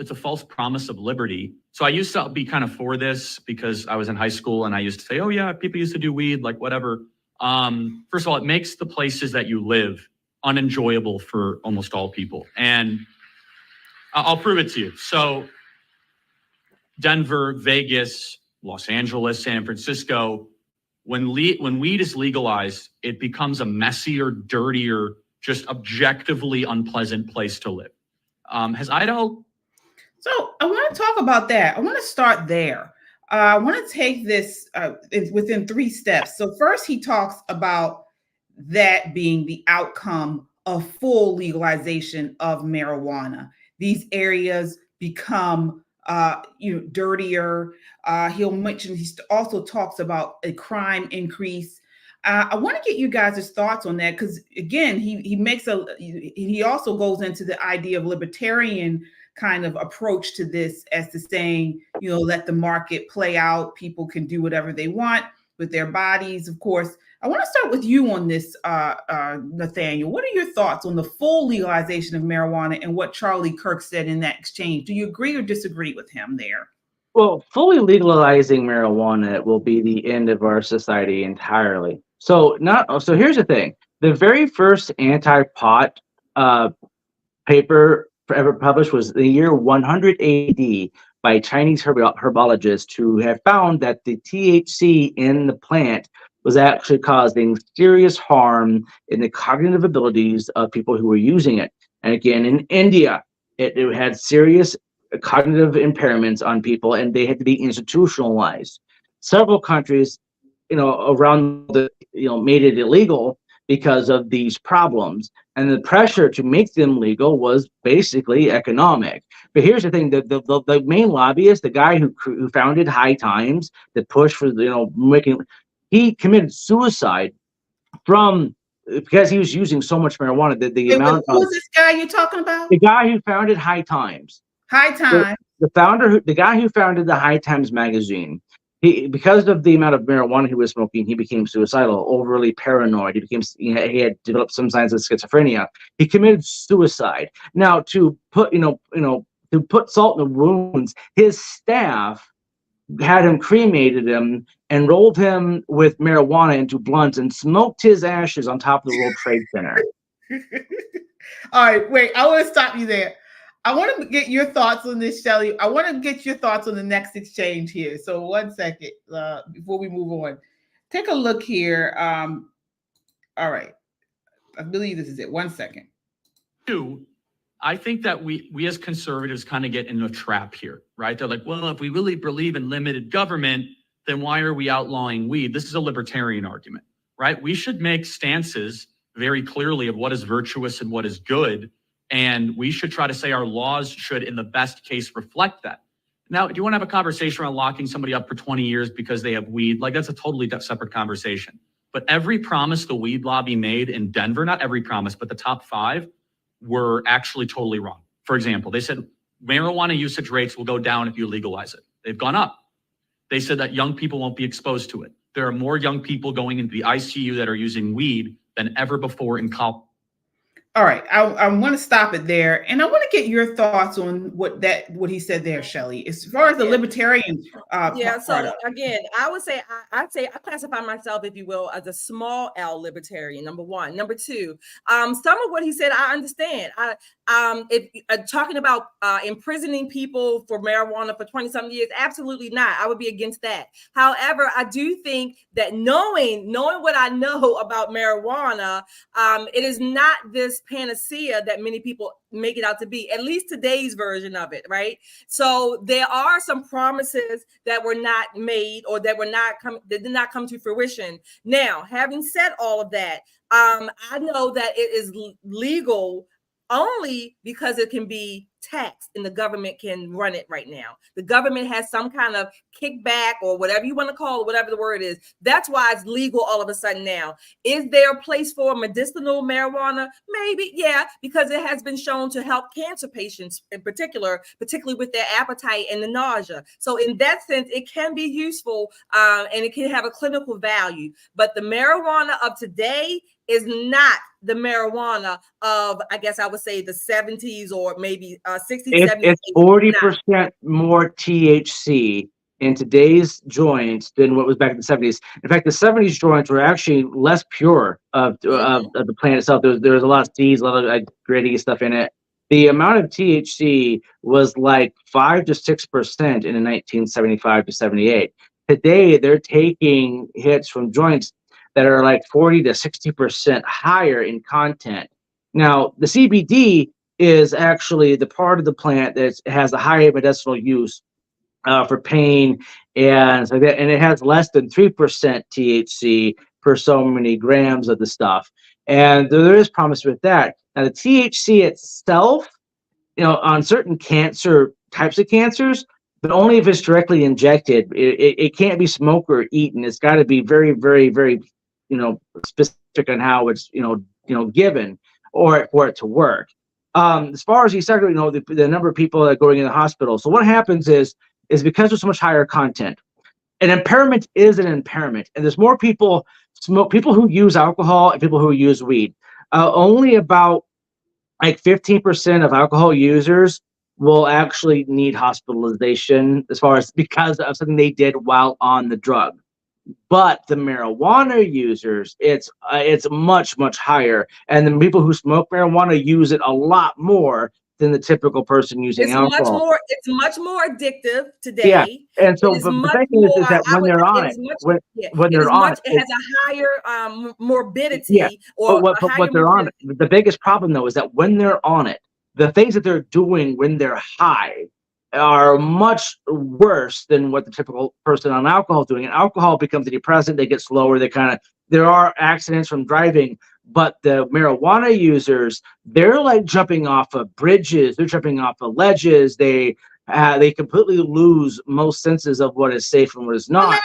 promise of liberty. So I used to be kind of for this because I was in high school and I used to say, oh yeah, people used to do weed, like whatever. First of all, it makes the places that you live unenjoyable for almost all people. And I'll prove it to you. So Denver, Vegas, Los Angeles, San Francisco, when weed is legalized, it becomes a messier, dirtier, just objectively unpleasant place to live. Has Idaho? So I want to talk about that. I want to start there. I want to take this within 3 steps. So first, he talks about that being the outcome of full legalization of marijuana. These areas become dirtier. He also talks about a crime increase. I want to get you guys' thoughts on that because again, he also goes into the idea of libertarian kind of approach to this as to saying, let the market play out. People can do whatever they want with their bodies. Of course, I want to start with you on this, Nathaniel. What are your thoughts on the full legalization of marijuana and what Charlie Kirk said in that exchange? Do you agree or disagree with him there? Well, fully legalizing marijuana will be the end of our society entirely. So here's the thing. The very first anti-pot paper ever published was the year 100 AD by Chinese herbologists who have found that the THC in the plant was actually causing serious harm in the cognitive abilities of people who were using it. And again, in India, it had serious cognitive impairments on people, and they had to be institutionalized. Several countries, around made it illegal because of these problems, and the pressure to make them legal was basically economic. But here's the thing: the main lobbyist, the guy who founded High Times, that pushed for he committed suicide because he was using so much marijuana. Who was this guy you're talking about? The guy who founded High Times. High Times. The guy who founded the High Times magazine. Because of the amount of marijuana he was smoking, he became suicidal, overly paranoid. He had developed some signs of schizophrenia. He committed suicide. Now, to put salt in the wounds, his staff had him cremated him and rolled him with marijuana into blunts and smoked his ashes on top of the World Trade Center. All right, wait, I want to stop you there. I want to get your thoughts on this, Shelley. I want to get your thoughts on the next exchange here. So 1 second before we move on. Take a look here. All right. I believe this is it. 1 second. 2, I think that we as conservatives kind of get in a trap here, right? They're like, well, if we really believe in limited government, then why are we outlawing weed? This is a libertarian argument, right? We should make stances very clearly of what is virtuous and what is good. And we should try to say our laws should, in the best case, reflect that. Now, do you want to have a conversation around locking somebody up for 20 years because they have weed? Like, that's a totally separate conversation. But every promise the weed lobby made in Denver, not every promise, but the top 5 were actually totally wrong. For example, they said marijuana usage rates will go down if you legalize it. They've gone up. They said that young people won't be exposed to it. There are more young people going into the ICU that are using weed than ever before in college. All right, I want to stop it there, and I want to get your thoughts on what he said there, Shelley. As far as the libertarian, so again, I would say I classify myself, if you will, as a small L libertarian. Number 1, number 2, some of what he said I understand. If talking about imprisoning people for marijuana for 20-something years, absolutely not. I would be against that. However, I do think that knowing what I know about marijuana, it is not this panacea that many people make it out to be, at least today's version of it, right? So there are some promises that were not made or that did not come to fruition. Now, having said all of that, I know that it is legal only because it can be taxed and the government can run it right now. The government has some kind of kickback or whatever you want to call it, whatever the word is. That's why it's legal all of a sudden now. Is there a place for medicinal marijuana? Maybe, yeah, because it has been shown to help cancer patients in particular, particularly with their appetite and the nausea. So in that sense, it can be useful and it can have a clinical value. But the marijuana of today is not the marijuana of, I guess I would say, the 70s or maybe 60s, 70s. It's 40% more THC in today's joints than what was back in the 70s. In fact, the 70s joints were actually less pure of the plant itself. There was a lot of seeds, a lot of gritty stuff in it. The amount of THC was like 5 to 6% in 1975 to 78. Today, they're taking hits from joints that are like 40 to 60% higher in content. Now, the CBD is actually the part of the plant that has a higher medicinal use for pain and so that, and it has less than 3% THC per so many grams of the stuff. And there is promise with that. Now, the THC itself, on certain cancer types of cancers, but only if it's directly injected. It can't be smoked or eaten. It's got to be very, very, very, specific on how it's, given or for it to work. As far as you said, the number of people that are going in the hospital. So what happens is because there's so much higher content, an impairment is an impairment, and there's more people who use alcohol and people who use weed. Only about like 15% of alcohol users will actually need hospitalization because of something they did while on the drug. But the marijuana users, it's much, much higher. And the people who smoke marijuana use it a lot more than the typical person using alcohol. It's much more addictive today. Yeah. And so the thing is that when they're on it, it has a higher morbidity. Yeah. But what they're on it, the biggest problem though is that when they're on it, the things that they're doing when they're high are much worse than what the typical person on alcohol is doing. And alcohol becomes a depressant. They get slower. There are accidents from driving, but the marijuana users, they're like jumping off of bridges. They're jumping off of ledges. They completely lose most senses of what is safe and what is not.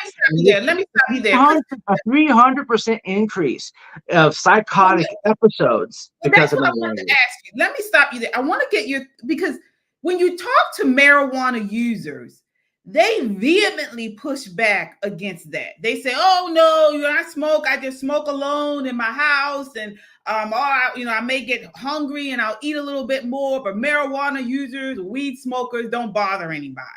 Let me stop you there. A 300% increase of psychotic episodes because of marijuana. I wanted to ask you. Let me stop you there. I want to get because when you talk to marijuana users, they vehemently push back against that. They say, "Oh no, I smoke. I just smoke alone in my house, and I may get hungry and I'll eat a little bit more." But marijuana users, weed smokers, don't bother anybody.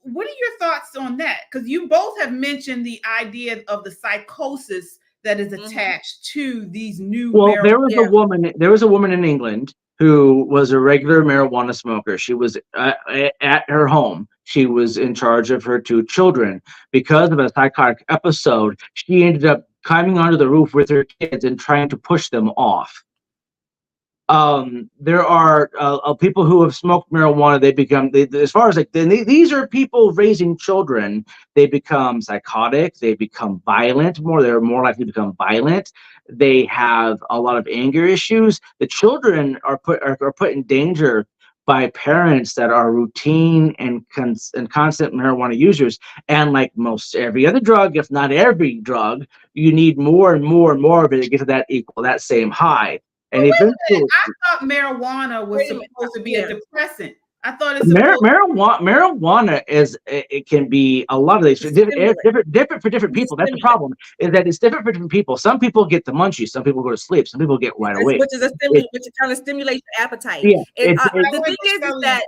What are your thoughts on that? Because you both have mentioned the idea of the psychosis that is attached to these new. Well, there was a woman in England who was a regular marijuana smoker. She was at her home. She was in charge of her 2 children. Because of a psychotic episode, she ended up climbing onto the roof with her kids and trying to push them off. There are people who have smoked marijuana. These are people raising children. They become psychotic. They become violent more. They're more likely to become violent. They have a lot of anger issues. The children are put in danger by parents that are routine and constant marijuana users. And like most every other drug, if not every drug, you need more and more and more of it to get to that same high. And I thought marijuana was supposed to be a depressant. I thought it's marijuana it can be a lot of these different for different people. That's the problem, is that it's different for different people. Some people get the munchies, some people go to sleep, some people get wide awake. Which kind of stimulates your appetite. Yeah, the thing is that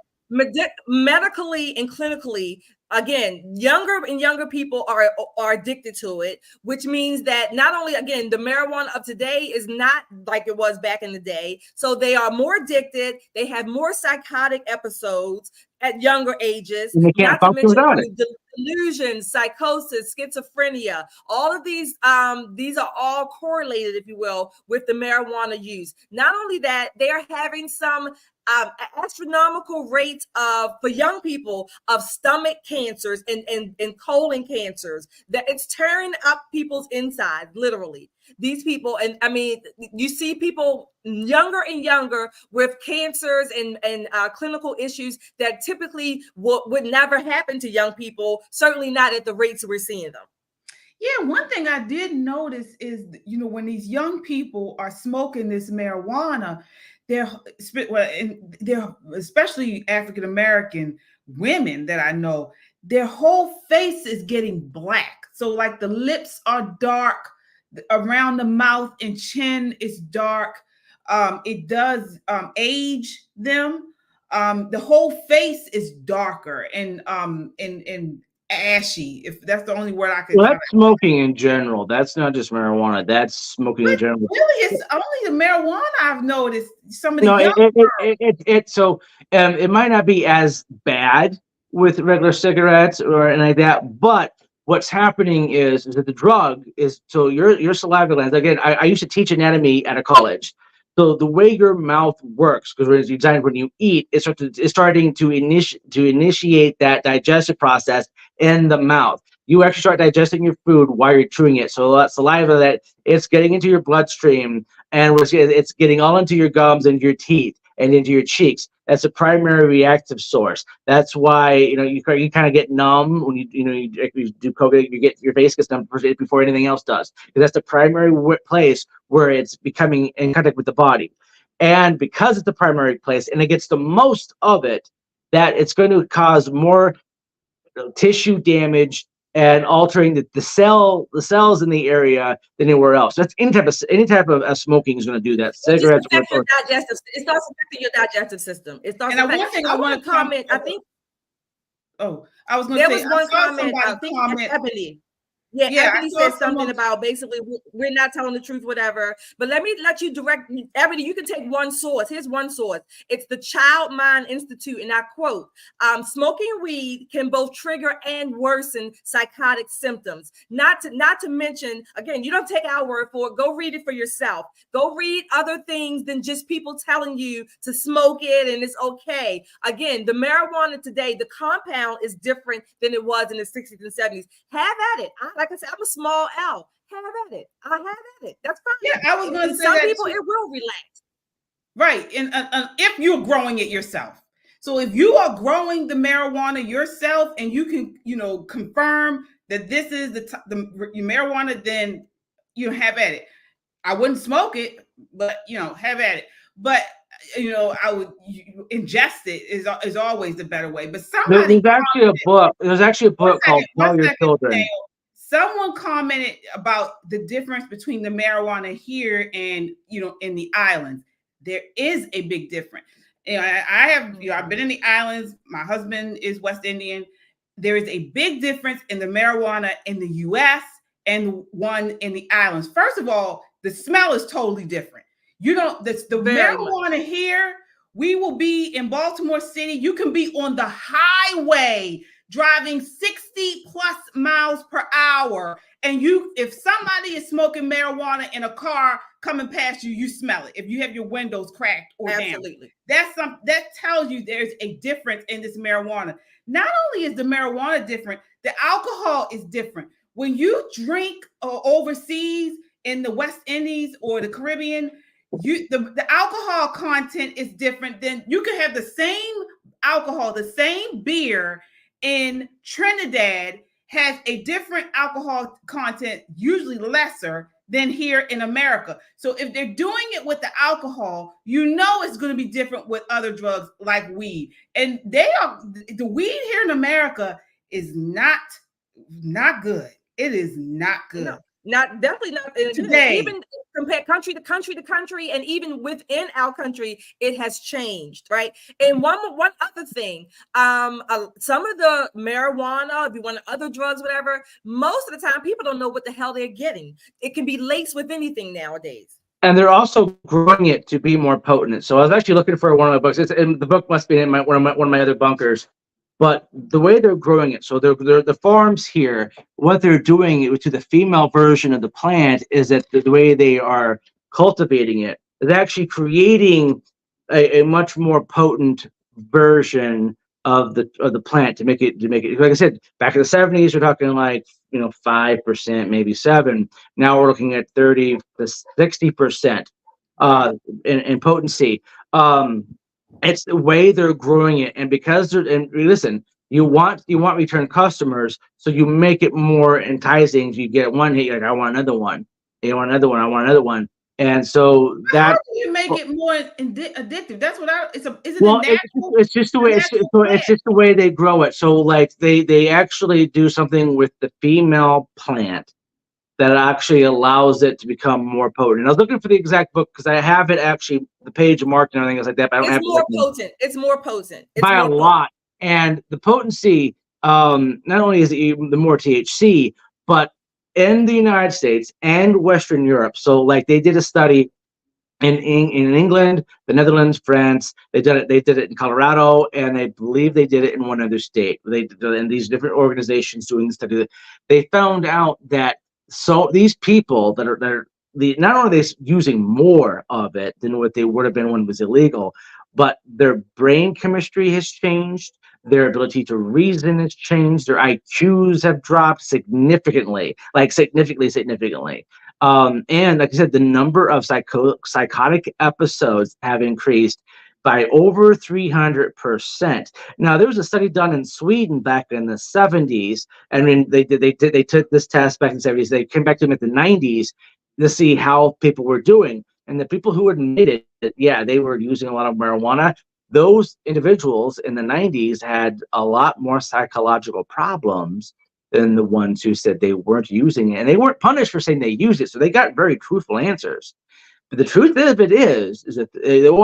medically and clinically, again, younger people are addicted to it, which means that not only, again, the marijuana of today is not like it was back in the day. So they are more addicted. They have more psychotic episodes at younger ages. And they can't function without it. Delusions, psychosis, schizophrenia, all of these are all correlated, if you will, with the marijuana use. Not only that, they are having some astronomical rates for young people of stomach cancers and colon cancers, that it's tearing up people's insides, literally. These people, and I mean, you see people younger and younger with cancers and clinical issues that typically would never happen to young people, certainly not at the rates we're seeing them. Yeah, one thing I did notice is, when these young people are smoking this marijuana, they're especially African American women that I know, their whole face is getting black. So like the lips are dark, around the mouth and chin is dark. It does age them. The whole face is darker and ashy, if that's the only word I could. Well, that's smoking in general. That's not just marijuana. That's smoking in general. Really, it's only the marijuana I've noticed. Some of the No, young it might not be as bad with regular cigarettes or anything like that, but what's happening is that the drug is, so your saliva glands, again, I used to teach anatomy at a college. So the way your mouth works, because it's designed when you eat, it's starting to initiate that digestive process in the mouth. You actually start digesting your food while you're chewing it. So that saliva, that it's getting into your bloodstream, and it's getting all into your gums and your teeth and into your cheeks. That's a primary reactive source. That's why you kind of get numb when you do cocaine. Your face gets numb before anything else does, because that's the primary place where it's becoming in contact with the body. And because it's the primary place and it gets the most of it, that it's going to cause more tissue damage and altering the cells in the area than anywhere else. That's any type of smoking is going to do that. Cigarettes. It starts affecting your digestive system. It starts. And one thing I want to comment. I think. Oh, I was going to say. There was one comment. I think Ebony. Yeah, Ebony said something about basically we're not telling the truth, whatever. But let me let you direct, Ebony. You can take one source. Here's one source. It's the Child Mind Institute, and I quote: "Smoking weed can both trigger and worsen psychotic symptoms. Not to mention, again, you don't take our word for it. Go read it for yourself. Go read other things than just people telling you to smoke it and it's okay. Again, the marijuana today, the compound is different than it was in the 60s and 70s. Have at it. Like I said, I'm a small L. Have at it. I have at it. That's fine. Yeah, I was going to say some that people too. It will relax. Right, and if you're growing it yourself. So if you are growing the marijuana yourself and you can confirm that this is the marijuana, then have at it. I wouldn't smoke it, but have at it. But I would ingest it is always the better way. But somebody there's actually a book called Tell Your Children. Someone commented about the difference between the marijuana here and in the islands. There is a big difference. I've been in the islands. My husband is West Indian. There is a big difference in the marijuana in the U.S. and one in the islands. First of all, the smell is totally different. The marijuana here, we will be in Baltimore City. You can be on the highway driving 60 plus miles per hour. And if somebody is smoking marijuana in a car coming past you, you smell it. If you have your windows cracked or Absolutely. down, that tells you there's a difference in this marijuana. Not only is the marijuana different, the alcohol is different. When you drink overseas in the West Indies or the Caribbean, the alcohol content is different. Than you can have the same alcohol, the same beer in Trinidad has a different alcohol content, usually lesser than here in America. So if they're doing it with the alcohol, it's going to be different with other drugs like weed. And the weed here in America is not good. It is not good. No, definitely not today. Even compare country to country to country, and even within our country, it has changed, right? And one other thing, some of the marijuana, if you want other drugs, whatever, most of the time people don't know what the hell they're getting. It can be laced with anything nowadays. And they're also growing it to be more potent. So I was actually looking for one of my books. The book must be in one of my other bunkers. But the way they're growing it, so the farms here, what they're doing to the female version of the plant is that the way they are cultivating it is actually creating a much more potent version of the plant to make it like I said, back in the 70s we're talking like 5%, maybe 7. Now we're looking at 30 to 60% in potency. It's the way they're growing it, and because and listen, you want return customers, so you make it more enticing. You get one hit, you're like, I want another one. You want another one, I want another one. And so How do you make it more addictive? That's what is it well, a natural? it's just the way it's just the way they grow it. So like they actually do something with the female plant that actually allows it to become more potent. And I was looking for the exact book because I have it actually, the page marked and everything else like that, but I don't have it. It's more potent. It's by more a lot. And the potency, not only is it the more THC, but in the United States and Western Europe. So like they did a study in England, the Netherlands, France. They did it in Colorado, and I believe they did it in one other state. They did it in these different organizations doing the study. They found out that these people that are not only are they using more of it than what they would have been when it was illegal, but their brain chemistry has changed. Their ability to reason has changed. Their IQs have dropped significantly. And like I said, the number of psychotic episodes have increased by over 300%. Now, there was a study done in Sweden back in the 70s. I mean, they took this test back in the 70s. They came back to them at the 90s to see how people were doing. And the people who admitted that, yeah, they were using a lot of marijuana, those individuals in the 90s had a lot more psychological problems than the ones who said they weren't using it. And they weren't punished for saying they used it. So they got very truthful answers. But the truth of it is that,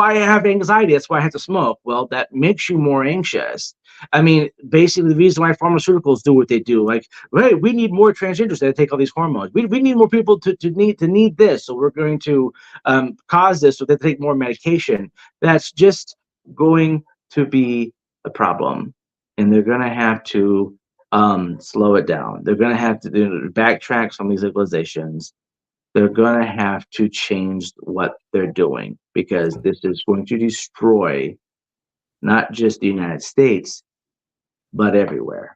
I have anxiety, that's why I have to smoke. Well, that makes you more anxious. I mean, basically the reason why pharmaceuticals do what they do, like, hey, we need more transgenders that take all these hormones. We need more people to need this. So we're going to cause this so they take more medication. That's just going to be a problem. And they're going to have to slow it down. They're going to have to backtrack some of these legalizations. They're going to have to change what they're doing, because this is going to destroy not just the United States, but everywhere.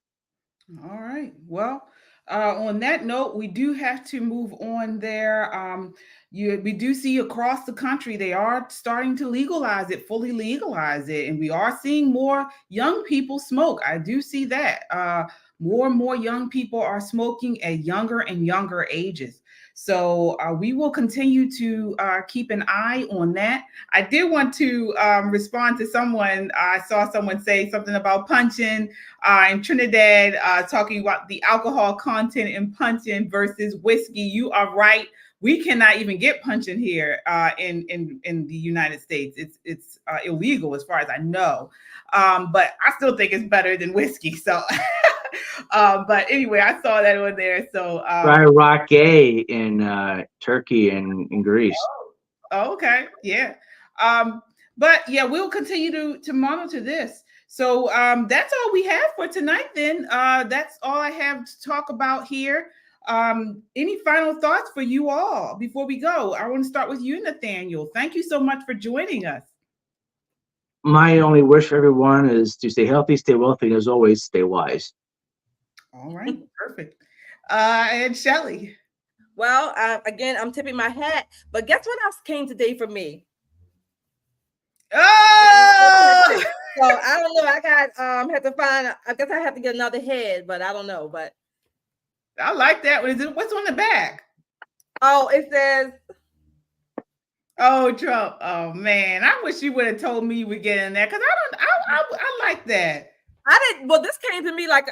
All right. Well, on that note, we do have to move on there. We do see across the country, they are starting to legalize it, fully legalize it. And we are seeing more young people smoke. I do see that. More and more young people are smoking at younger and younger ages. So we will continue to keep an eye on that. I did want to respond to someone. I saw someone say something about punching in Trinidad, talking about the alcohol content in punching versus whiskey. You are right. We cannot even get punching here in the United States. It's illegal as far as I know. But I still think it's better than whiskey. So. But anyway, I saw that on there. So try rake in Turkey and in Greece. Oh, okay, yeah. But yeah, we'll continue to monitor this. So that's all we have for tonight. Then that's all I have to talk about here. Any final thoughts for you all before we go? I want to start with you, Nathaniel. Thank you so much for joining us. My only wish for everyone is to stay healthy, stay wealthy, and as always, stay wise. All right, perfect. And Shelly. Well, again, I'm tipping my hat, but guess what else came today for me? Oh! So I don't know. I got have to find. I guess I have to get another head, but I don't know. But I like that. What's on the back? Oh, it says. Oh, Trump. Oh man, I wish you would have told me you were getting that, because I like that. I didn't. Well, this came to me like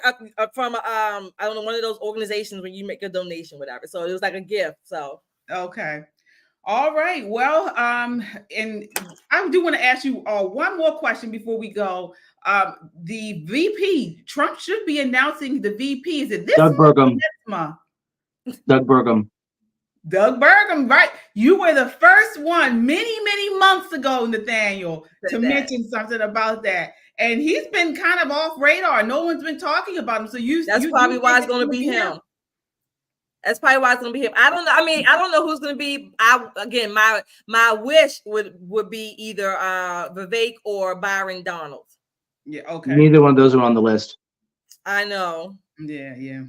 from I don't know, one of those organizations where you make a donation, whatever. So it was like a gift. So okay, all right. Well, and I do want to ask you one more question before we go. The VP, Trump should be announcing the VP. Is it this Doug Burgum? Doug Burgum. Doug Burgum, right? You were the first one many months ago, Nathaniel, to mention something about that. And he's been kind of off radar. No one's been talking about him. So that's probably why it's going to be him. That's probably why it's going to be him. I don't know. I mean, I don't know who's going to be. Again, my wish would be either Vivek or Byron Donald. Yeah. Okay. Neither one of those are on the list. I know. Yeah.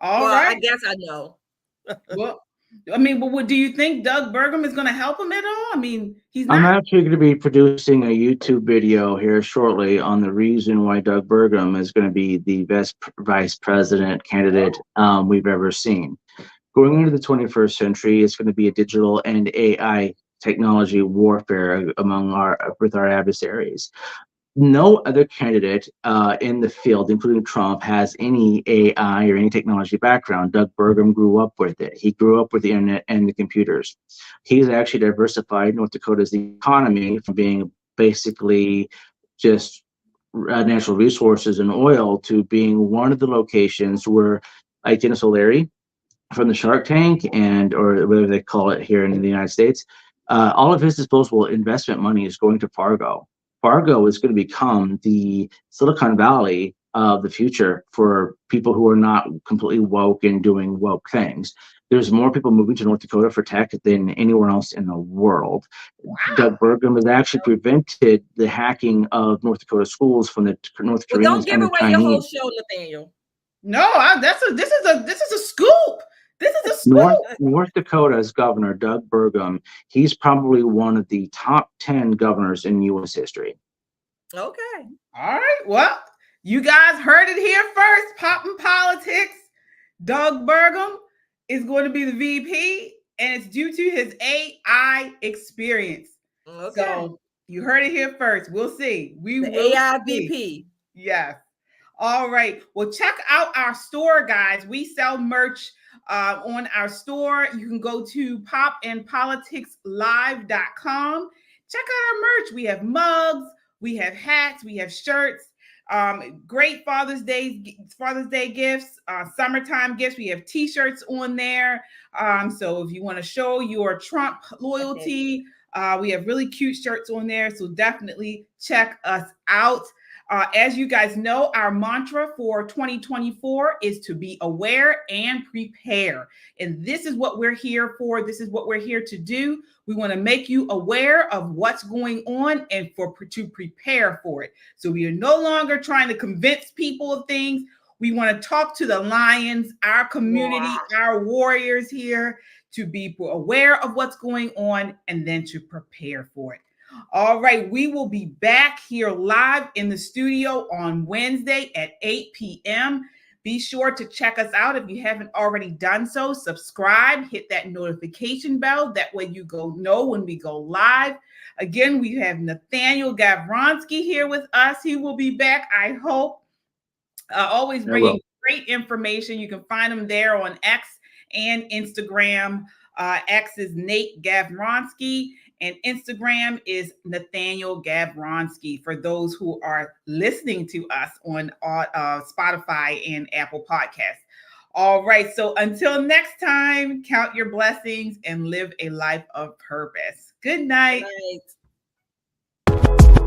All Well, right. I guess I know. Well, I mean, but what do you think Doug Burgum is going to help him at all? I mean, he's I'm not. actually going to be producing a YouTube video here shortly on the reason why Doug Burgum is going to be the best vice president candidate we've ever seen. Going into the 21st century, it's going to be a digital and AI technology warfare with our adversaries. No other candidate in the field, including Trump, has any AI or any technology background. Doug Burgum grew up with it. He grew up with the internet and the computers. He's actually diversified North Dakota's economy from being basically just natural resources and oil to being one of the locations where, like Dennis O'Leary from the Shark Tank, and or whatever they call it here in the United States, all of his disposable investment money is going to Fargo. Fargo is going to become the Silicon Valley of the future for people who are not completely woke and doing woke things. There's more people moving to North Dakota for tech than anywhere else in the world. Doug Burgum has actually prevented the hacking of North Dakota schools from the North Well, Koreans don't give and the away your whole Chinese. show, Nathaniel. No, this is a scoop. This is a scoop. North Dakota's governor, Doug Burgum, he's probably one of the top 10 governors in U.S. history. Okay. All right. Well, you guys heard it here first. Poppin' Politics. Doug Burgum is going to be the VP, and it's due to his AI experience. Okay. So you heard it here first. We'll see. We The will AI see. VP. Yes. All right. Well, check out our store, guys. We sell merch on our store. You can go to popandpoliticslive.com. Check out our merch. We have mugs, we have hats, we have shirts. Great Father's Day gifts, summertime gifts. We have t-shirts on there. So if you want to show your Trump loyalty, we have really cute shirts on there. So definitely check us out. As you guys know, our mantra for 2024 is to be aware and prepare. And this is what we're here for. This is what we're here to do. We want to make you aware of what's going on and to prepare for it. So we are no longer trying to convince people of things. We want to talk to the lions, our community, our warriors here, to be aware of what's going on and then to prepare for it. All right, we will be back here live in the studio on Wednesday at 8 p.m. Be sure to check us out if you haven't already done so. Subscribe, hit that notification bell. That way you know when we go live. Again, we have Nathaniel Gavronsky here with us. He will be back, I hope. Always bringing great information. You can find him there on X and Instagram. X is Nate Gavronsky. And Instagram is Nathaniel Gavronsky for those who are listening to us on Spotify and Apple Podcasts. All right. So until next time, count your blessings and live a life of purpose. Good night. Good night.